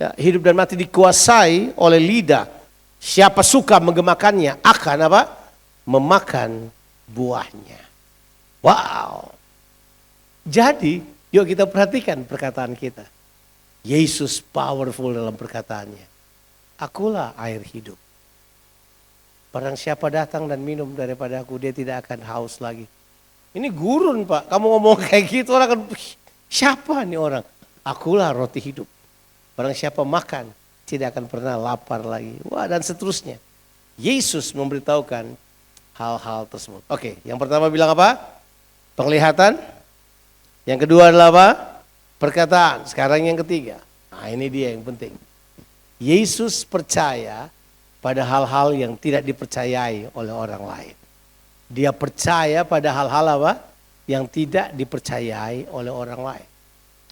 Ya, hidup dan mati dikuasai oleh lidah. Siapa suka menggemakannya akan apa? Memakan buahnya. Wow. Jadi, yuk kita perhatikan perkataan kita. Yesus powerful dalam perkataannya. Akulah air hidup. Barang siapa datang dan minum daripada aku, dia tidak akan haus lagi. Ini gurun, Pak. Kamu ngomong kayak gitu, orang akan, siapa nih orang? Akulah roti hidup. Barang siapa makan, tidak akan pernah lapar lagi. Wah, dan seterusnya. Yesus memberitahukan hal-hal tersebut. Oke, yang pertama bilang apa? Penglihatan. Yang kedua adalah apa? Perkataan. Sekarang yang ketiga. Nah, ini dia yang penting. Yesus percaya pada hal-hal yang tidak dipercayai oleh orang lain. Dia percaya pada hal-hal apa? Yang tidak dipercayai oleh orang lain.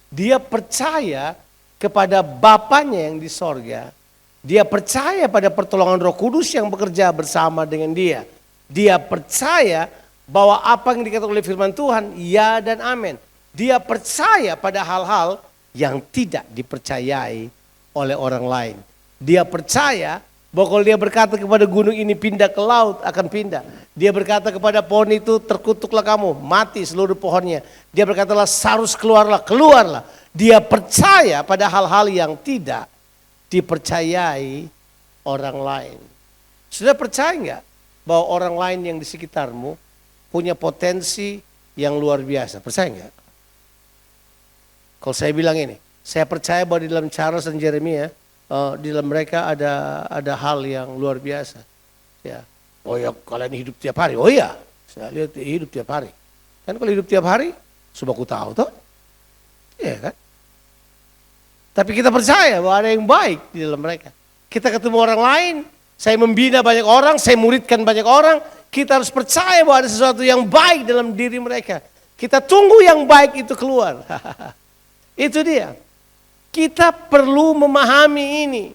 Dia percaya kepada Bapanya yang di sorga. Dia percaya pada pertolongan Roh Kudus yang bekerja bersama dengan dia. Dia percaya bahwa apa yang dikatakan oleh firman Tuhan, ya dan amin. Dia percaya pada hal-hal yang tidak dipercayai oleh orang lain. Dia percaya bahwa kalau dia berkata kepada gunung ini pindah ke laut, akan pindah. Dia berkata kepada pohon itu terkutuklah kamu, mati seluruh pohonnya. Dia berkatalah sarus keluarlah, keluarlah. Dia percaya pada hal-hal yang tidak dipercayai orang lain. Sudah percaya enggak bahwa orang lain yang di sekitarmu punya potensi yang luar biasa? Percaya enggak? Kalau saya bilang ini, saya percaya bahwa di dalam Charles dan Jeremia, di dalam mereka ada hal yang luar biasa. Ya, oh ya kalian hidup tiap hari, oh iya, saya lihat hidup tiap hari. Kan kalau hidup tiap hari, sudah aku tahu toh, iya kan? Tapi kita percaya bahwa ada yang baik di dalam mereka. Kita ketemu orang lain, saya membina banyak orang, saya muridkan banyak orang. Kita harus percaya bahwa ada sesuatu yang baik dalam diri mereka. Kita tunggu yang baik itu keluar. Itu dia. Kita perlu memahami ini.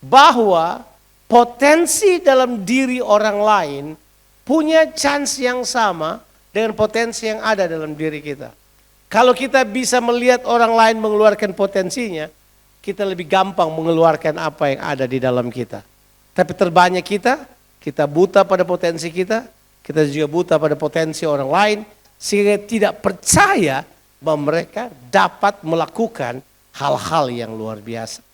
Bahwa potensi dalam diri orang lain punya chance yang sama dengan potensi yang ada dalam diri kita. Kalau kita bisa melihat orang lain mengeluarkan potensinya, kita lebih gampang mengeluarkan apa yang ada di dalam kita. Tapi terbanyak kita buta pada potensi kita juga buta pada potensi orang lain, sehingga tidak percaya bahwa mereka dapat melakukan hal-hal yang luar biasa.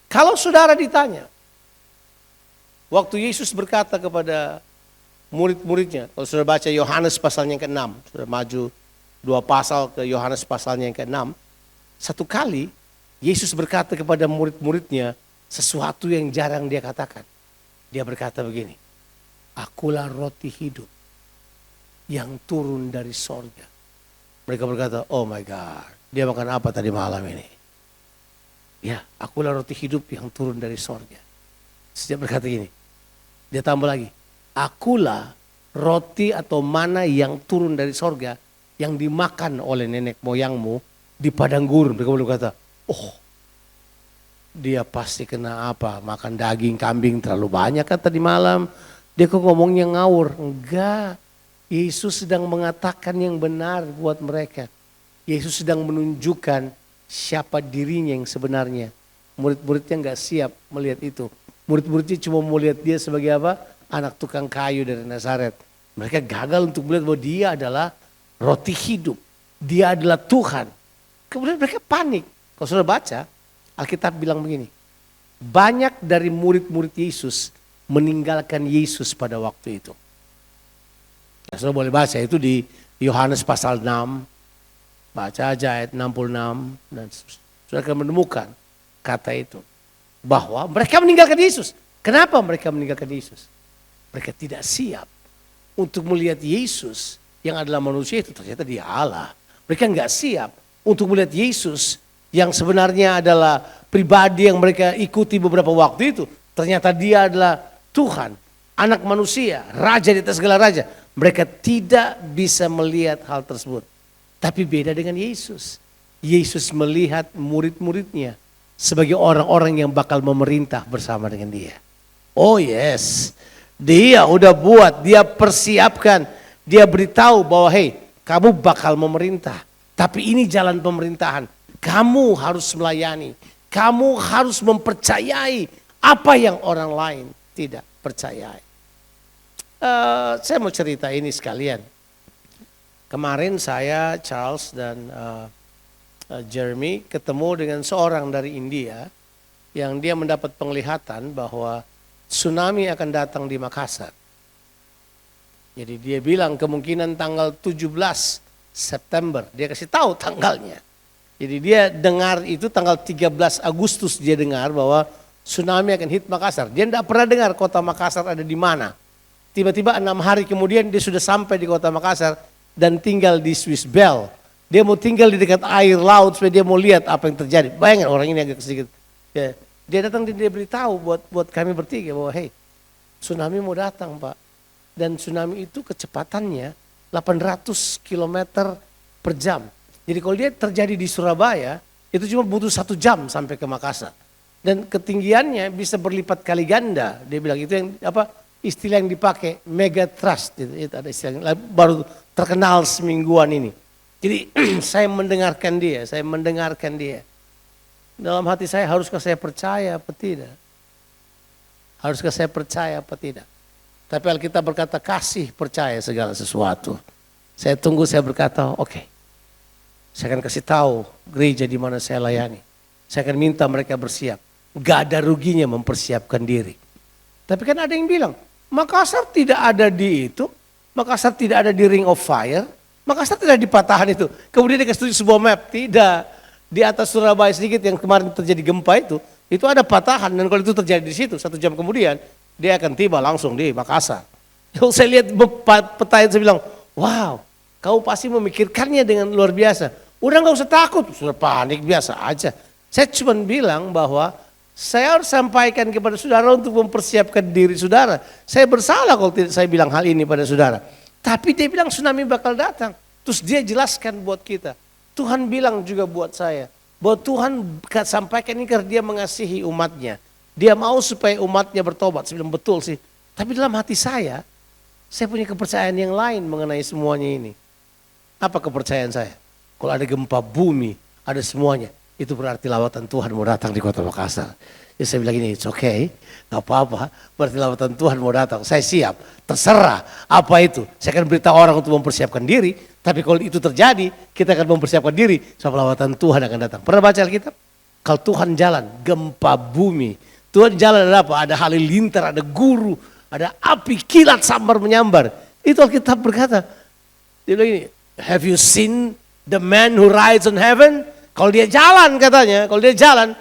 Kalau saudara ditanya, waktu Yesus berkata kepada murid-muridnya, kalau saudara baca Yohanes pasalnya yang ke-6, saudara maju 2 pasal ke Yohanes pasalnya yang ke-6, satu kali Yesus berkata kepada murid-muridnya sesuatu yang jarang dia katakan. Dia berkata begini, akulah roti hidup yang turun dari sorga. Mereka berkata, oh my God, dia makan apa tadi malam ini? Ya, akulah roti hidup yang turun dari sorga. Terus dia berkata gini, dia tambah lagi, akulah roti atau mana yang turun dari sorga yang dimakan oleh nenek moyangmu di padang gurun. Mereka berkata, oh dia pasti kena apa, makan daging kambing terlalu banyak kan tadi malam. Dia kok ngomongnya ngawur. Enggak, Yesus sedang mengatakan yang benar buat mereka. Yesus sedang menunjukkan siapa dirinya yang sebenarnya. Murid-muridnya enggak siap melihat itu. Murid-muridnya cuma mau lihat dia sebagai apa? Anak tukang kayu dari Nazaret. Mereka gagal untuk melihat bahwa dia adalah roti hidup. Dia adalah Tuhan. Kemudian mereka panik. Kalau sudah baca, Alkitab bilang begini. Banyak dari murid-murid Yesus meninggalkan Yesus pada waktu itu. Nah, sudah boleh baca itu di Yohanes pasal 6. Baca aja ayat 66. Dan sudah akan menemukan kata itu. Bahwa mereka meninggalkan Yesus. Kenapa mereka meninggalkan Yesus? Mereka tidak siap untuk melihat Yesus yang adalah manusia itu ternyata dia Allah. Mereka enggak siap untuk melihat Yesus yang sebenarnya adalah pribadi yang mereka ikuti beberapa waktu itu. Ternyata dia adalah Tuhan, anak manusia, raja di atas segala raja. Mereka tidak bisa melihat hal tersebut. Tapi beda dengan Yesus. Yesus melihat murid-muridnya sebagai orang-orang yang bakal memerintah bersama dengan dia. Oh yes, dia udah buat, dia persiapkan, dia beritahu bahwa hey, kamu bakal memerintah. Tapi ini jalan pemerintahan, kamu harus melayani, kamu harus mempercayai apa yang orang lain tidak percayai. Saya mau cerita ini sekalian. Kemarin saya, Charles dan Jeremy ketemu dengan seorang dari India yang dia mendapat penglihatan bahwa tsunami akan datang di Makassar. Jadi dia bilang kemungkinan tanggal 17 September, dia kasih tahu tanggalnya. Jadi dia dengar itu tanggal 13 Agustus dia dengar bahwa tsunami akan hit Makassar. Dia tidak pernah dengar kota Makassar ada di mana. Tiba-tiba 6 hari kemudian dia sudah sampai di kota Makassar dan tinggal di Swiss Bell. Dia mau tinggal di dekat air laut supaya dia mau lihat apa yang terjadi. Bayangin orang ini agak sedikit. Ya, dia datang dia beritahu buat kami bertiga bahwa hey, tsunami mau datang Pak. Dan tsunami itu kecepatannya 800 km per jam. Jadi kalau dia terjadi di Surabaya, itu cuma butuh 1 jam sampai ke Makassar. Dan ketinggiannya bisa berlipat kali ganda. Dia bilang itu yang apa istilah yang dipakai mega thrust. Itu ada istilah baru terkenal semingguan ini. Jadi saya mendengarkan dia. Dalam hati saya, haruskah saya percaya apa tidak? Haruskah saya percaya apa tidak? Tapi Alkitab berkata kasih percaya segala sesuatu. Saya tunggu, saya berkata oke. Saya akan kasih tahu gereja di mana saya layani. Saya akan minta mereka bersiap. Gak ada ruginya mempersiapkan diri. Tapi kan ada yang bilang, Makassar tidak ada di itu. Makassar tidak ada di Ring of Fire. Makassar tidak dipatahan itu. Kemudian dia kasih sebuah map. Tidak. Di atas Surabaya sedikit yang kemarin terjadi gempa itu ada patahan. Dan kalau itu terjadi di situ, 1 jam kemudian, dia akan tiba langsung di Makassar. Kalau saya lihat peta itu, saya bilang, wow, kamu pasti memikirkannya dengan luar biasa. Udah gak usah takut, sudah panik biasa aja. Saya cuma bilang bahwa saya harus sampaikan kepada saudara untuk mempersiapkan diri saudara. Saya bersalah kalau tidak saya bilang hal ini pada saudara. Tapi dia bilang tsunami bakal datang. Terus dia jelaskan buat kita. Tuhan bilang juga buat saya. Bahwa Tuhan sampaikan ini karena dia mengasihi umatnya. Dia mau supaya umatnya bertobat. Saya bilang betul sih. Tapi dalam hati saya punya kepercayaan yang lain mengenai semuanya ini. Apa kepercayaan saya? Kalau ada gempa bumi, ada semuanya. Itu berarti lawatan Tuhan mau datang di kota Makassar. Ya saya bilang ini, it's okay, gak apa-apa. Berarti lawatan Tuhan mau datang, saya siap. Terserah apa itu. Saya akan beritahu orang untuk mempersiapkan diri. Tapi kalau itu terjadi, kita akan mempersiapkan diri. Sebab lawatan Tuhan akan datang. Pernah baca Alkitab? Kalau Tuhan jalan, gempa bumi. Tuhan jalan ada apa? Ada halilintar, ada guru, ada api, kilat, sambar menyambar. Itu Alkitab berkata. Dia bilang ini, have you seen the man who rides on heaven? Kalau dia jalan katanya, kalau dia jalan,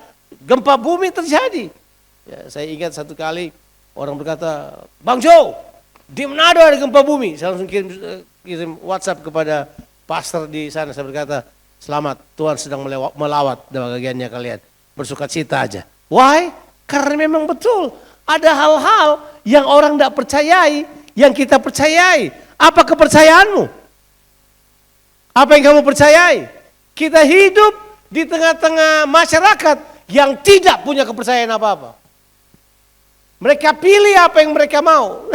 gempa bumi terjadi. Ya, saya ingat satu kali orang berkata, Bang Joe, di Manado ada gempa bumi. Saya langsung kirim WhatsApp kepada pastor di sana. Saya berkata, selamat, Tuhan sedang melawat bagiannya kalian. Bersukacita aja. Why? Karena memang betul Ada hal-hal yang orang tidak percayai, yang kita percayai. Apa kepercayaanmu? Apa yang kamu percayai? Kita hidup di tengah-tengah masyarakat yang tidak punya kepercayaan apa-apa. Mereka pilih apa yang mereka mau.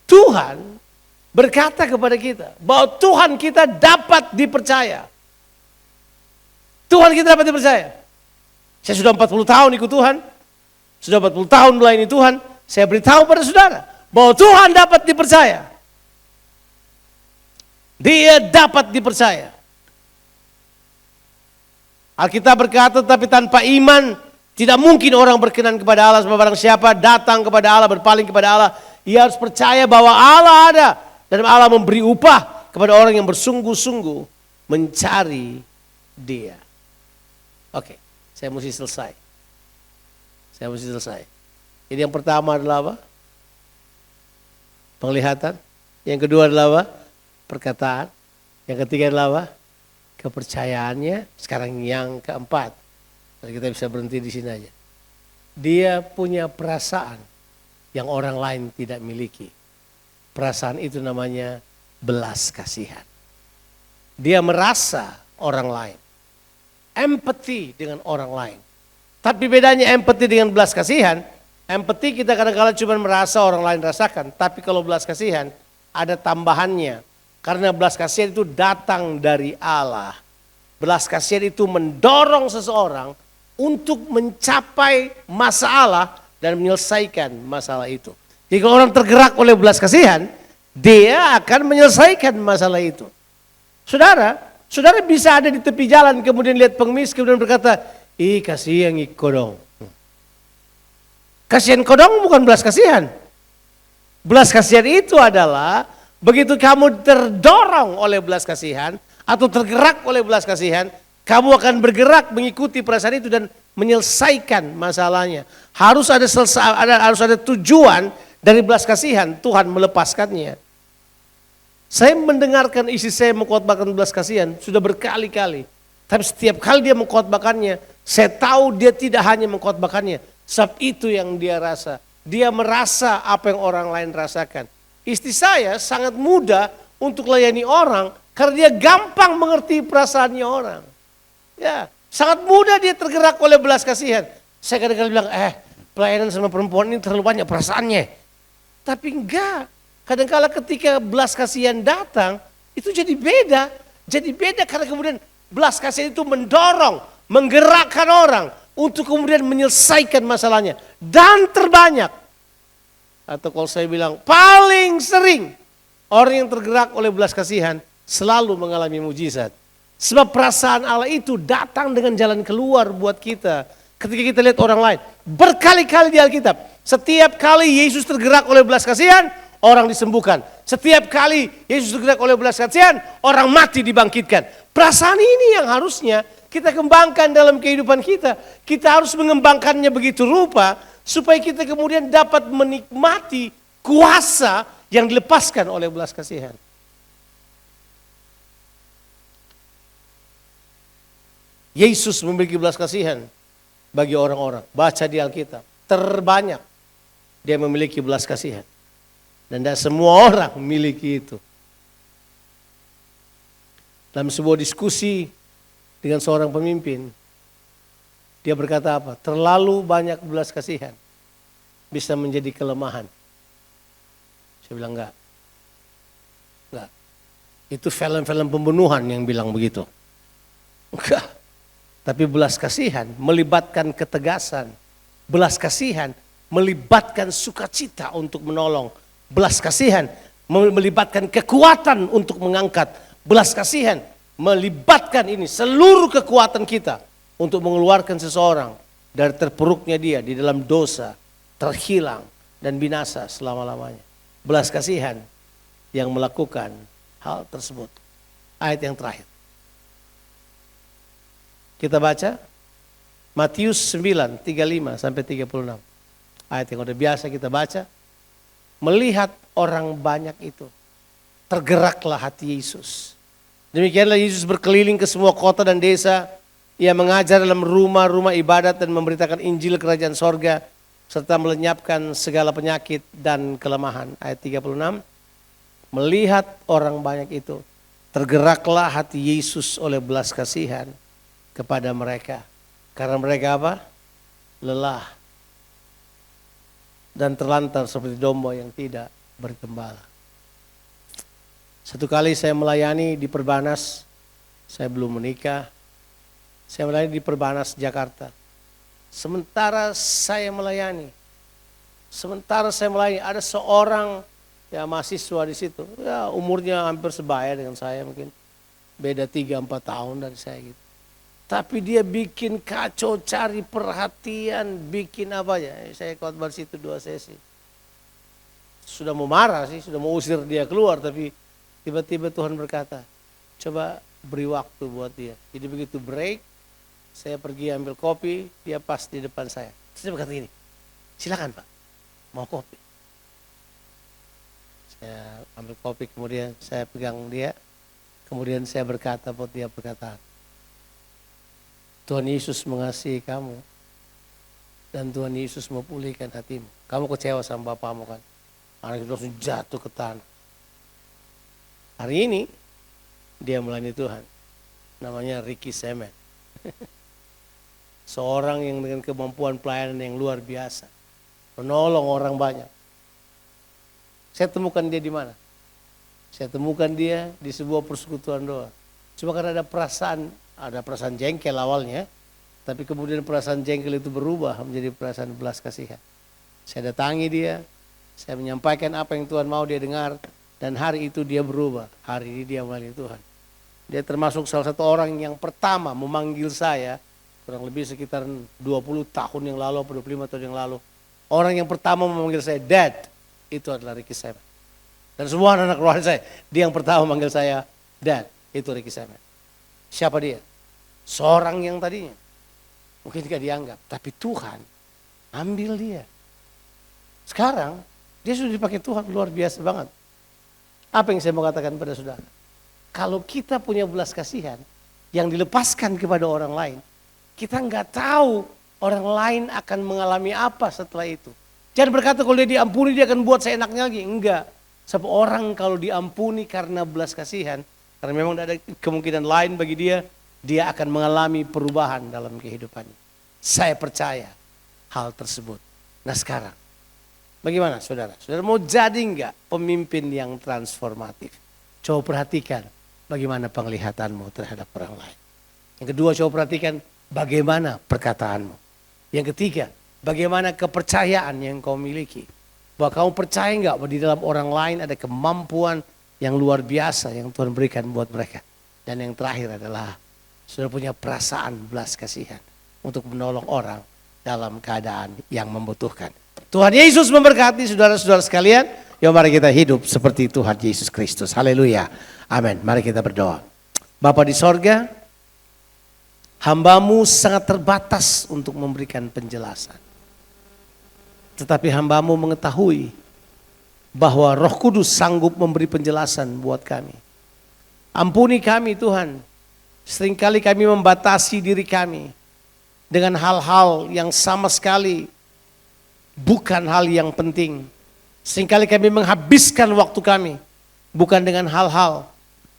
Tuhan berkata kepada kita bahwa Tuhan kita dapat dipercaya. Tuhan kita dapat dipercaya. Saya sudah 40 tahun ikut Tuhan. Sudah 40 tahun melayani Tuhan. Saya beritahu pada saudara bahwa Tuhan dapat dipercaya. Dia dapat dipercaya. Alkitab berkata, tapi tanpa iman tidak mungkin orang berkenan kepada Allah. Sebab barang siapa datang kepada Allah, berpaling kepada Allah, ia harus percaya bahwa Allah ada. Dan Allah memberi upah kepada orang yang bersungguh-sungguh mencari Dia. Oke, saya mesti selesai. Ini yang pertama adalah apa? Penglihatan. Yang kedua adalah apa? Perkataan. Yang ketiga adalah apa? Kepercayaannya. Sekarang yang keempat. Jadi kita bisa berhenti di sini aja. Dia punya perasaan yang orang lain tidak miliki. Perasaan itu namanya belas kasihan. Dia merasa orang lain. Empati dengan orang lain. Tapi bedanya empati dengan belas kasihan, empati kita kadang-kadang cuma merasa orang lain rasakan. Tapi kalau belas kasihan ada tambahannya. Karena belas kasihan itu datang dari Allah. Belas kasihan itu mendorong seseorang untuk mencapai masalah dan menyelesaikan masalah itu. Jadi kalau orang tergerak oleh belas kasihan, dia akan menyelesaikan masalah itu. Saudara bisa ada di tepi jalan kemudian lihat pengemis kemudian berkata, ih kasihan kodong. Kasihan kodong bukan belas kasihan. Belas kasihan itu adalah begitu kamu terdorong oleh belas kasihan atau tergerak oleh belas kasihan, kamu akan bergerak mengikuti perasaan itu dan menyelesaikan masalahnya. Harus ada tujuan dari belas kasihan, Tuhan melepaskannya. Saya mendengarkan istri saya mengkhotbahkan belas kasihan sudah berkali-kali. Tapi setiap kali dia mengkhotbahkannya, saya tahu dia tidak hanya mengkhotbahkannya. Sebab itu yang dia rasa. Dia merasa apa yang orang lain rasakan. Istri saya sangat mudah untuk layani orang karena dia gampang mengerti perasaannya orang. Ya, sangat mudah dia tergerak oleh belas kasihan. Saya kadang-kadang bilang, pelayanan sama perempuan ini terlalu banyak perasaannya. Tapi enggak. Kadang-kala ketika belas kasihan datang, itu jadi beda. Jadi beda karena kemudian belas kasihan itu mendorong, menggerakkan orang untuk kemudian menyelesaikan masalahnya. Dan terbanyak, atau kalau saya bilang paling sering, orang yang tergerak oleh belas kasihan selalu mengalami mujizat. Sebab perasaan Allah itu datang dengan jalan keluar buat kita. Ketika kita lihat orang lain, berkali-kali di Alkitab, setiap kali Yesus tergerak oleh belas kasihan, orang disembuhkan. Setiap kali Yesus tergerak oleh belas kasihan, orang mati dibangkitkan. Perasaan ini yang harusnya kita kembangkan dalam kehidupan kita. Kita harus mengembangkannya begitu rupa supaya kita kemudian dapat menikmati kuasa yang dilepaskan oleh belas kasihan. Yesus memiliki belas kasihan bagi orang-orang. Baca di Alkitab, terbanyak dia memiliki belas kasihan. Dan tidak semua orang memiliki itu. Dalam sebuah diskusi dengan seorang pemimpin, dia berkata apa? Terlalu banyak belas kasihan bisa menjadi kelemahan. Saya bilang enggak. Itu film-film pembunuhan yang bilang begitu. Enggak. Tapi belas kasihan melibatkan ketegasan. Belas kasihan melibatkan sukacita untuk menolong. Belas kasihan melibatkan kekuatan untuk mengangkat. Belas kasihan melibatkan ini seluruh kekuatan kita untuk mengeluarkan seseorang dari terpuruknya dia di dalam dosa, terhilang dan binasa selama-lamanya. Belas kasihan yang melakukan hal tersebut. Ayat yang terakhir. Kita baca Matius 9, 35 sampai 36. Ayat yang udah biasa kita baca. Melihat orang banyak itu, tergeraklah hati Yesus. Demikianlah Yesus berkeliling ke semua kota dan desa, Ia mengajar dalam rumah-rumah ibadat dan memberitakan Injil kerajaan sorga, serta melenyapkan segala penyakit dan kelemahan. Ayat 36, melihat orang banyak itu, tergeraklah hati Yesus oleh belas kasihan kepada mereka. Karena mereka apa? Lelah dan terlantar seperti domba yang tidak bergembala. Satu kali saya melayani di Perbanas, saya belum menikah. Saya melayani di Perbanas Jakarta. Sementara saya melayani, ada seorang mahasiswa di situ. Ya, umurnya hampir sebaya dengan saya mungkin. Beda 3-4 tahun dari saya gitu. Tapi dia bikin kacau, cari perhatian, bikin apa ya. Saya khotbah di situ 2 sesi. Sudah mau marah sih, sudah mau usir dia keluar, tapi tiba-tiba Tuhan berkata, coba beri waktu buat dia. Jadi begitu break, saya pergi ambil kopi, dia pas di depan saya. Terus dia berkata gini, silakan Pak, mau kopi. Saya ambil kopi, kemudian saya pegang dia, kemudian saya berkata buat dia perkataan, Tuhan Yesus mengasihi kamu, dan Tuhan Yesus mau pulihkan hatimu. Kamu kecewa sama bapakmu kan? Anak itu langsung jatuh ke tanah. Hari ini, dia melayani Tuhan. Namanya Ricky Semen. Seorang yang dengan kemampuan pelayanan yang luar biasa. Menolong orang banyak. Saya temukan dia di mana? Saya temukan dia di sebuah persekutuan doa. Cuma karena ada perasaan jengkel awalnya. Tapi kemudian perasaan jengkel itu berubah menjadi perasaan belas kasihan. Saya datangi dia. Saya menyampaikan apa yang Tuhan mau dia dengar. Dan hari itu dia berubah. Hari ini dia melayani Tuhan. Dia termasuk salah satu orang yang pertama memanggil saya. Kurang lebih sekitar 20 tahun yang lalu, 25 tahun yang lalu. Orang yang pertama memanggil saya Dad, itu adalah Ricky Semen. Dan semua anak keluarga saya, dia yang pertama memanggil saya Dad, itu Ricky Semen. Siapa dia? Seorang yang tadinya mungkin tidak dianggap, tapi Tuhan ambil dia. Sekarang dia sudah dipakai Tuhan, luar biasa banget. Apa yang saya mau katakan pada saudara? Kalau kita punya belas kasihan yang dilepaskan kepada orang lain, kita nggak tahu orang lain akan mengalami apa setelah itu. Jangan berkata kalau dia diampuni dia akan buat seenaknya lagi. Enggak. Sebab orang kalau diampuni karena belas kasihan, karena memang tidak ada kemungkinan lain bagi dia, dia akan mengalami perubahan dalam kehidupannya. Saya percaya hal tersebut. Nah sekarang, bagaimana saudara? Saudara mau jadi enggak pemimpin yang transformatif? Coba perhatikan bagaimana penglihatanmu terhadap orang lain. Yang kedua, coba perhatikan bagaimana perkataanmu. Yang ketiga, bagaimana kepercayaan yang kau miliki. Bahwa kamu percaya enggak bahwa di dalam orang lain ada kemampuan yang luar biasa yang Tuhan berikan buat mereka. Dan yang terakhir adalah sudah punya perasaan belas kasihan untuk menolong orang dalam keadaan yang membutuhkan. Tuhan Yesus memberkati saudara-saudara sekalian. Yuk mari kita hidup seperti Tuhan Yesus Kristus. Haleluya. Amin. Mari kita berdoa. Bapa di sorga, hamba-Mu sangat terbatas untuk memberikan penjelasan. Tetapi hamba-Mu mengetahui bahwa Roh Kudus sanggup memberi penjelasan buat kami. Ampuni kami Tuhan. Seringkali kami membatasi diri kami dengan hal-hal yang sama sekali bukan hal yang penting. Seringkali kami menghabiskan waktu kami bukan dengan hal-hal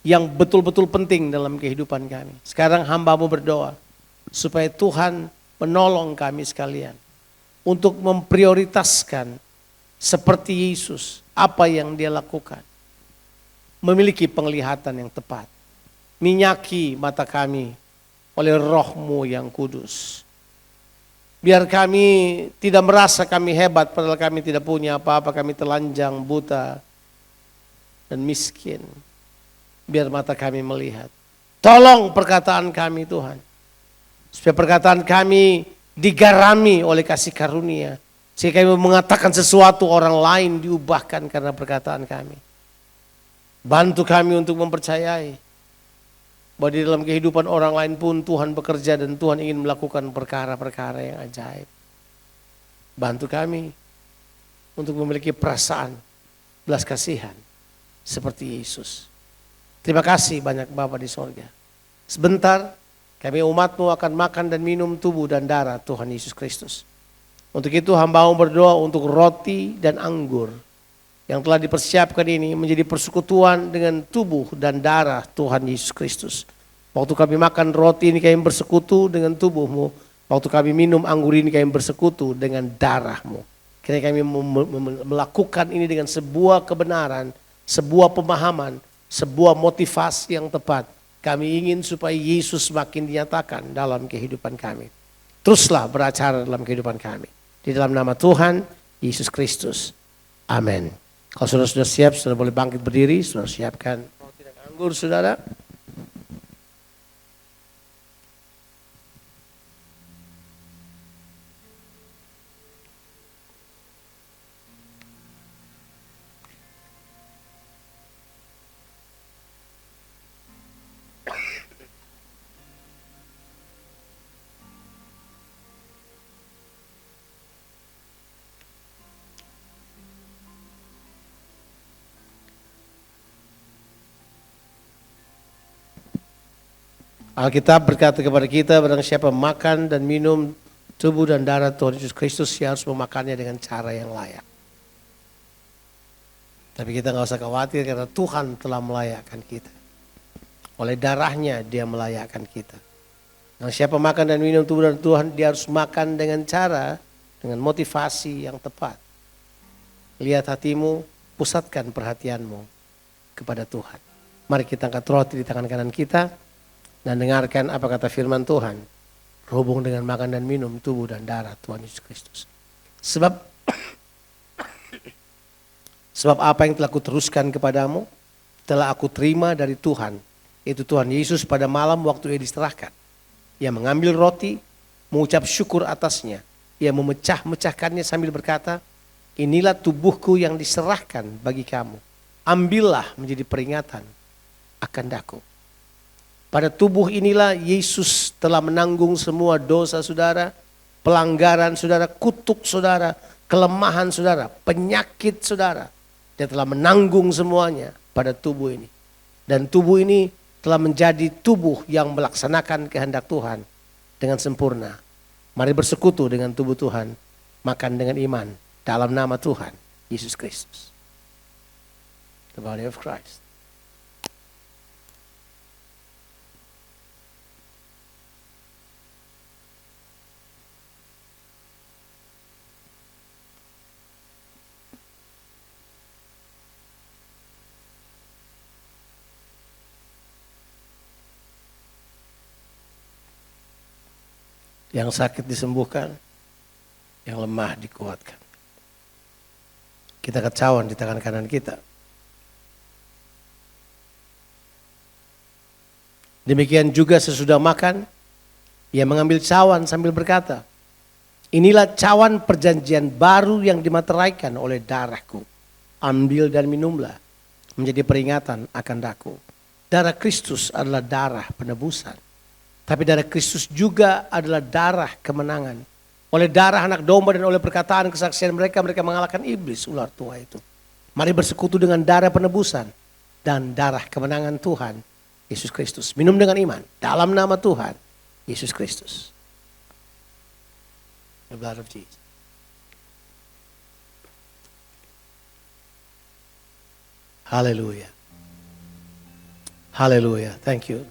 yang betul-betul penting dalam kehidupan kami. Sekarang hamba-Mu berdoa supaya Tuhan menolong kami sekalian untuk memprioritaskan seperti Yesus apa yang dia lakukan. Memiliki penglihatan yang tepat. Minyaki mata kami oleh Roh-Mu yang kudus. Biar kami tidak merasa kami hebat padahal kami tidak punya apa-apa, kami telanjang, buta dan miskin. Biar mata kami melihat. Tolong perkataan kami Tuhan. Supaya perkataan kami digarami oleh kasih karunia. Sehingga kami mengatakan sesuatu orang lain diubahkan karena perkataan kami. Bantu kami untuk mempercayai bahwa di dalam kehidupan orang lain pun Tuhan bekerja dan Tuhan ingin melakukan perkara-perkara yang ajaib. Bantu kami untuk memiliki perasaan belas kasihan seperti Yesus. Terima kasih banyak Bapa di sorga. Sebentar Kami umat-Mu akan makan dan minum tubuh dan darah Tuhan Yesus Kristus. Untuk itu hamba-Mu berdoa untuk roti dan anggur yang telah dipersiapkan ini menjadi persekutuan dengan tubuh dan darah Tuhan Yesus Kristus. Waktu kami makan roti ini kami bersekutu dengan tubuh-Mu. Waktu kami minum anggur ini kami bersekutu dengan darah-Mu. Kiranya kami melakukan ini dengan sebuah kebenaran, sebuah pemahaman, sebuah motivasi yang tepat. Kami ingin supaya Yesus makin dinyatakan dalam kehidupan kami. Teruslah beracara dalam kehidupan kami. Di dalam nama Tuhan Yesus Kristus. Amin. Kalau saudara sudah siap, saudara boleh bangkit berdiri. Saudara siapkan roti dan anggur, saudara. Alkitab berkata kepada kita, barang siapa makan dan minum tubuh dan darah Tuhan Yesus Kristus, dia harus memakannya dengan cara yang layak. Tapi kita nggak usah khawatir karena Tuhan telah melayakkan kita. Oleh darahnya dia melayakkan kita. Barang siapa makan dan minum tubuh dan Tuhan, dia harus makan dengan cara, dengan motivasi yang tepat. Lihat hatimu, pusatkan perhatianmu kepada Tuhan. Mari kita angkat roti di tangan kanan kita dan dengarkan apa kata firman Tuhan. Berhubung dengan makan dan minum tubuh dan darah Tuhan Yesus Kristus. Sebab apa yang telah kuteruskan kepadamu, telah aku terima dari Tuhan. Itu Tuhan Yesus pada malam waktu ia diserahkan. Ia mengambil roti, mengucap syukur atasnya. Ia memecah-mecahkannya sambil berkata, inilah tubuhku yang diserahkan bagi kamu. Ambillah menjadi peringatan akan daku. Pada tubuh inilah Yesus telah menanggung semua dosa saudara, pelanggaran saudara, kutuk saudara, kelemahan saudara, penyakit saudara. Dia telah menanggung semuanya pada tubuh ini. Dan tubuh ini telah menjadi tubuh yang melaksanakan kehendak Tuhan dengan sempurna. Mari bersekutu dengan tubuh Tuhan, makan dengan iman dalam nama Tuhan Yesus Kristus. The body of Christ. Yang sakit disembuhkan, yang lemah dikuatkan. Kita kecawan di tangan kanan kita. Demikian juga sesudah makan, ia mengambil cawan sambil berkata, inilah cawan perjanjian baru yang dimateraikan oleh darahku. Ambil dan minumlah, menjadi peringatan akan daku. Darah Kristus adalah darah penebusan. Tapi darah Kristus juga adalah darah kemenangan. Oleh darah anak domba dan oleh perkataan kesaksian mereka, mereka mengalahkan iblis, ular tua itu. Mari bersekutu dengan darah penebusan dan darah kemenangan Tuhan Yesus Kristus. Minum dengan iman dalam nama Tuhan Yesus Kristus. The blood of Jesus. Hallelujah. Hallelujah. Thank you.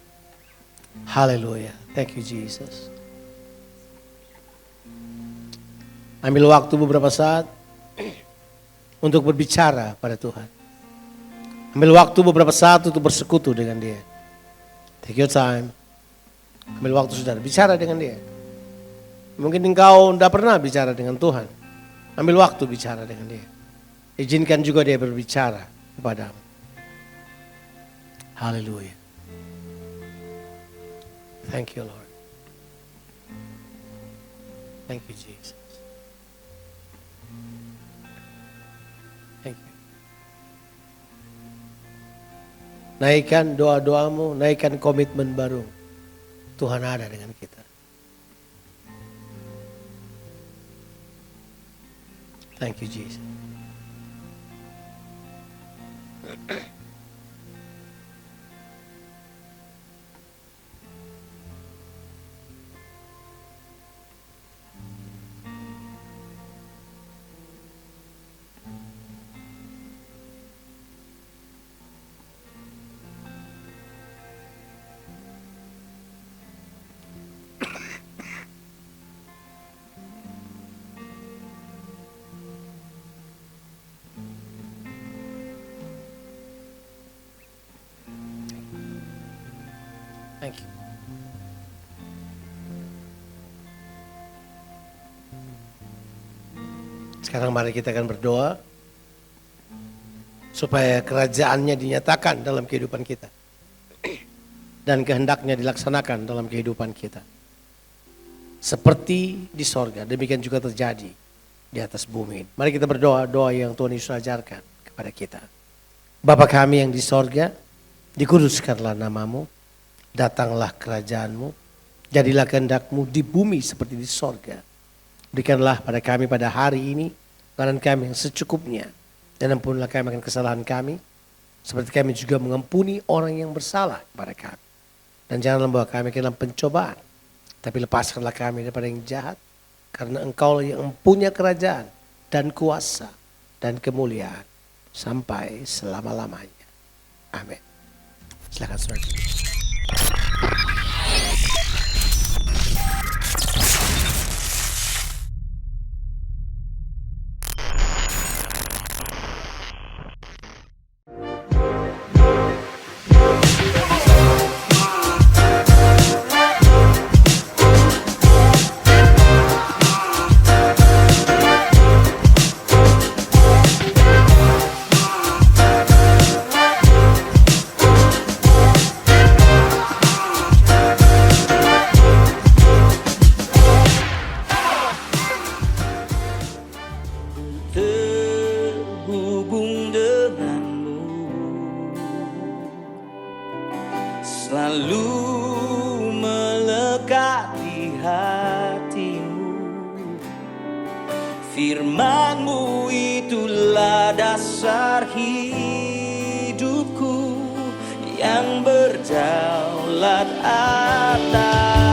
Haleluya. Thank you Jesus. Ambil waktu beberapa saat untuk berbicara pada Tuhan. Ambil waktu beberapa saat untuk bersekutu dengan Dia. Take your time. Ambil waktu saudara, bicara dengan Dia. Mungkin engkau tidak pernah bicara dengan Tuhan. Ambil waktu bicara dengan Dia. Izinkan juga Dia berbicara kepadamu. Haleluya. Thank you, Lord. Thank you, Jesus. Thank you. Naikkan doa-doamu, naikkan komitmen baru. Tuhan ada dengan kita. Thank you, Jesus. Thank you. Sekarang mari kita akan berdoa supaya kerajaannya dinyatakan dalam kehidupan kita dan kehendaknya dilaksanakan dalam kehidupan kita. Seperti di sorga, demikian juga terjadi di atas bumi. Mari kita berdoa, doa yang Tuhan Yesus ajarkan kepada kita. Bapa kami yang di sorga, dikuduskanlah namamu, datanglah kerajaanmu, jadilah kehendakmu di bumi seperti di sorga. Berikanlah pada kami pada hari ini makanan kami yang secukupnya, dan ampunilah kami akan kesalahan kami, seperti kami juga mengampuni orang yang bersalah kepada kami. Dan janganlah membawa kami ke dalam pencobaan, tapi lepaskanlah kami daripada yang jahat, karena Engkau yang punya kerajaan dan kuasa dan kemuliaan sampai selama-lamanya. Amin. Silakan saudara. Terhubung denganmu, selalu melekat di hatimu. Firman-Mu itulah dasar hidupku yang berdaulat atasku.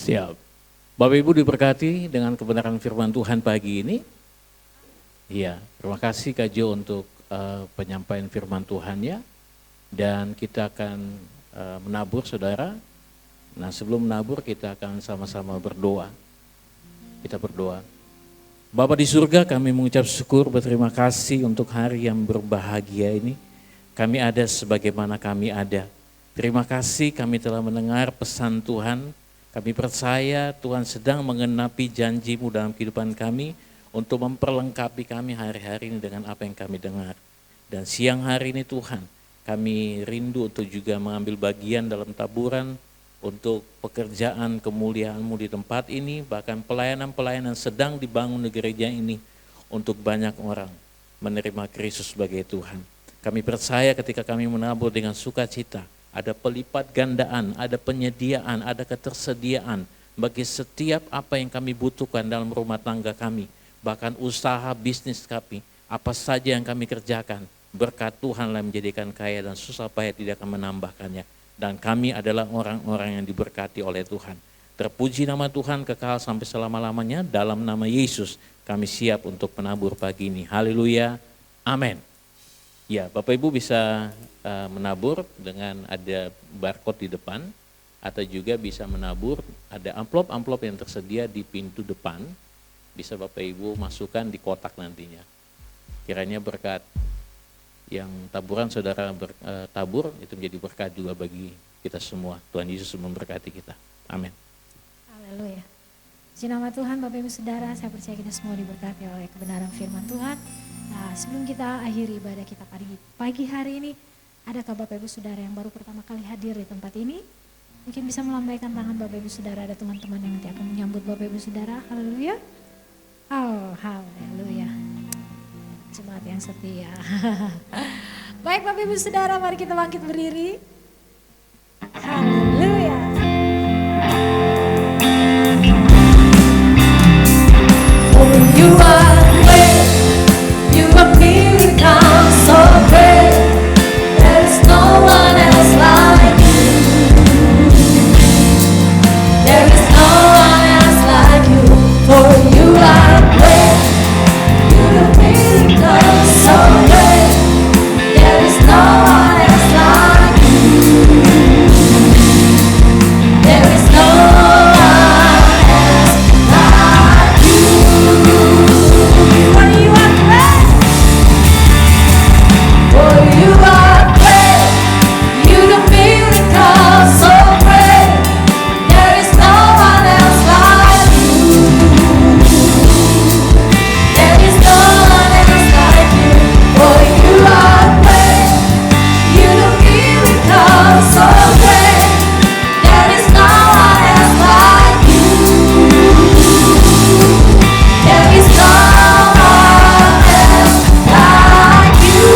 Siap. Bapak Ibu diberkati dengan kebenaran firman Tuhan pagi ini. Iya, terima kasih Kak Jo untuk penyampaian firman Tuhannya. Dan kita akan menabur saudara. Nah sebelum menabur kita akan sama-sama berdoa. Kita berdoa. Bapa di surga, kami mengucap syukur, berterima kasih untuk hari yang berbahagia ini. Kami ada sebagaimana kami ada. Terima kasih kami telah mendengar pesan Tuhan. Kami percaya Tuhan sedang mengenapi janji-Mu dalam kehidupan kami untuk memperlengkapi kami hari-hari ini dengan apa yang kami dengar. Dan siang hari ini Tuhan, kami rindu untuk juga mengambil bagian dalam taburan untuk pekerjaan kemuliaan-Mu di tempat ini, bahkan pelayanan-pelayanan sedang dibangun di gereja ini untuk banyak orang menerima Kristus sebagai Tuhan. Kami percaya ketika kami menabur dengan sukacita, ada pelipat gandaan, ada penyediaan, ada ketersediaan bagi setiap apa yang kami butuhkan dalam rumah tangga kami, bahkan usaha bisnis kami, apa saja yang kami kerjakan, berkat Tuhanlah menjadikan kaya dan susah payah tidak akan menambahkannya. Dan kami adalah orang-orang yang diberkati oleh Tuhan. Terpuji nama Tuhan kekal sampai selama-lamanya. Dalam nama Yesus kami siap untuk menabur pagi ini. Haleluya. Amin. Ya, Bapak Ibu bisa menabur dengan ada barcode di depan. atau juga bisa menabur. Ada amplop-amplop yang tersedia di pintu depan, bisa Bapak Ibu masukkan di kotak nantinya. Kiranya berkat yang taburan saudara tabur itu menjadi berkat juga bagi kita semua. Tuhan Yesus memberkati kita. Amin. Haleluya. Di nama Tuhan, Bapak Ibu Saudara, saya percaya kita semua diberkati oleh kebenaran firman Tuhan. Nah, sebelum kita akhiri ibadah kita pagi hari ini, adakah Bapak Ibu Saudara yang baru pertama kali hadir di tempat ini? Mungkin bisa melambaikan tangan Bapak Ibu Saudara, ada teman-teman yang nanti akan menyambut Bapak Ibu Saudara. Haleluya. Oh, haleluya. Jemaat yang setia. Baik Bapak Ibu Saudara, mari kita bangkit berdiri. Haleluya. You are great, you are miracle so great. There is no one else like you. There is no one else like you. For you are great, you are miracle so great. There is no one else like you. There is no one else like you. For you are great. For you are great. You do miracles so great. There is no one else like you. There is no one else like you. For you are great. You do miracles so great. There is no one else like you. There is no one else like you.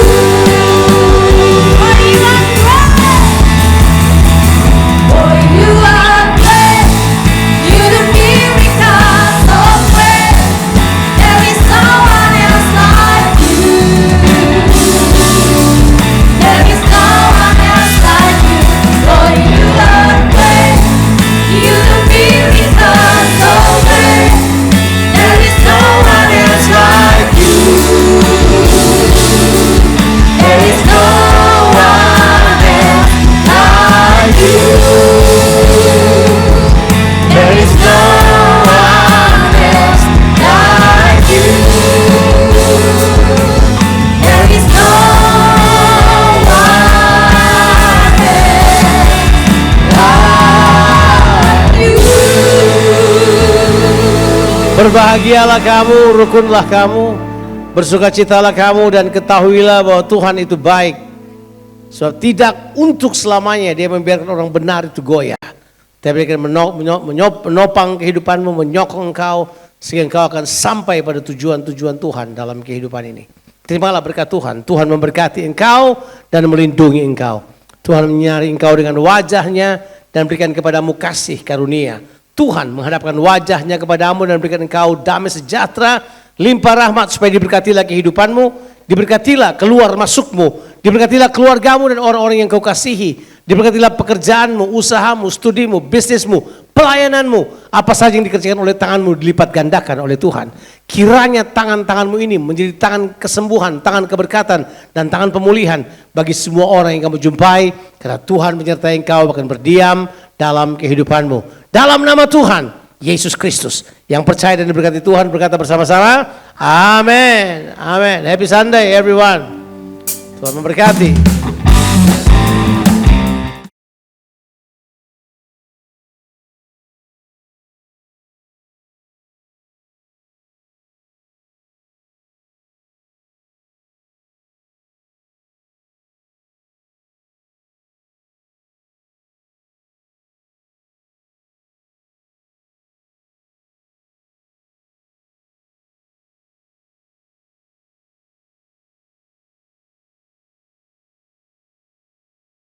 For you are great. For you are great. You do miracles so great. There is no one else like you. There is no one else like you. For you are great. You do miracles so great. There is no one else like you. There is no one else like you. There is no one else like you. There is no one else like you. Berbahagialah kamu, rukunlah kamu, bersukacitalah kamu dan ketahuilah bahwa Tuhan itu baik. Sebab tidak untuk selamanya Dia membiarkan orang benar itu goyah. Tapi Dia akan menopang kehidupanmu, menyokong engkau sehingga engkau akan sampai pada tujuan-tujuan Tuhan dalam kehidupan ini. Terimalah berkat Tuhan. Tuhan memberkati engkau dan melindungi engkau. Tuhan menyinari engkau dengan wajahnya dan berikan kepadamu kasih karunia. Tuhan menghadapkan wajahnya kepadamu dan berikan engkau damai sejahtera, limpah rahmat supaya diberkatilah kehidupanmu, diberkatilah keluar masukmu, diberkatilah keluargamu dan orang-orang yang kau kasihi, diberkatilah pekerjaanmu, usahamu, studimu, bisnismu, pelayananmu, apa saja yang dikerjakan oleh tanganmu dilipat gandakan oleh Tuhan. Kiranya tangan-tanganmu ini menjadi tangan kesembuhan, tangan keberkatan, dan tangan pemulihan bagi semua orang yang kamu jumpai, karena Tuhan menyertai engkau bahkan berdiam dalam kehidupanmu. Dalam nama Tuhan Yesus Kristus, yang percaya dan diberkati Tuhan berkata bersama-sama, amin. Amin. Happy Sunday everyone. Tuhan memberkati.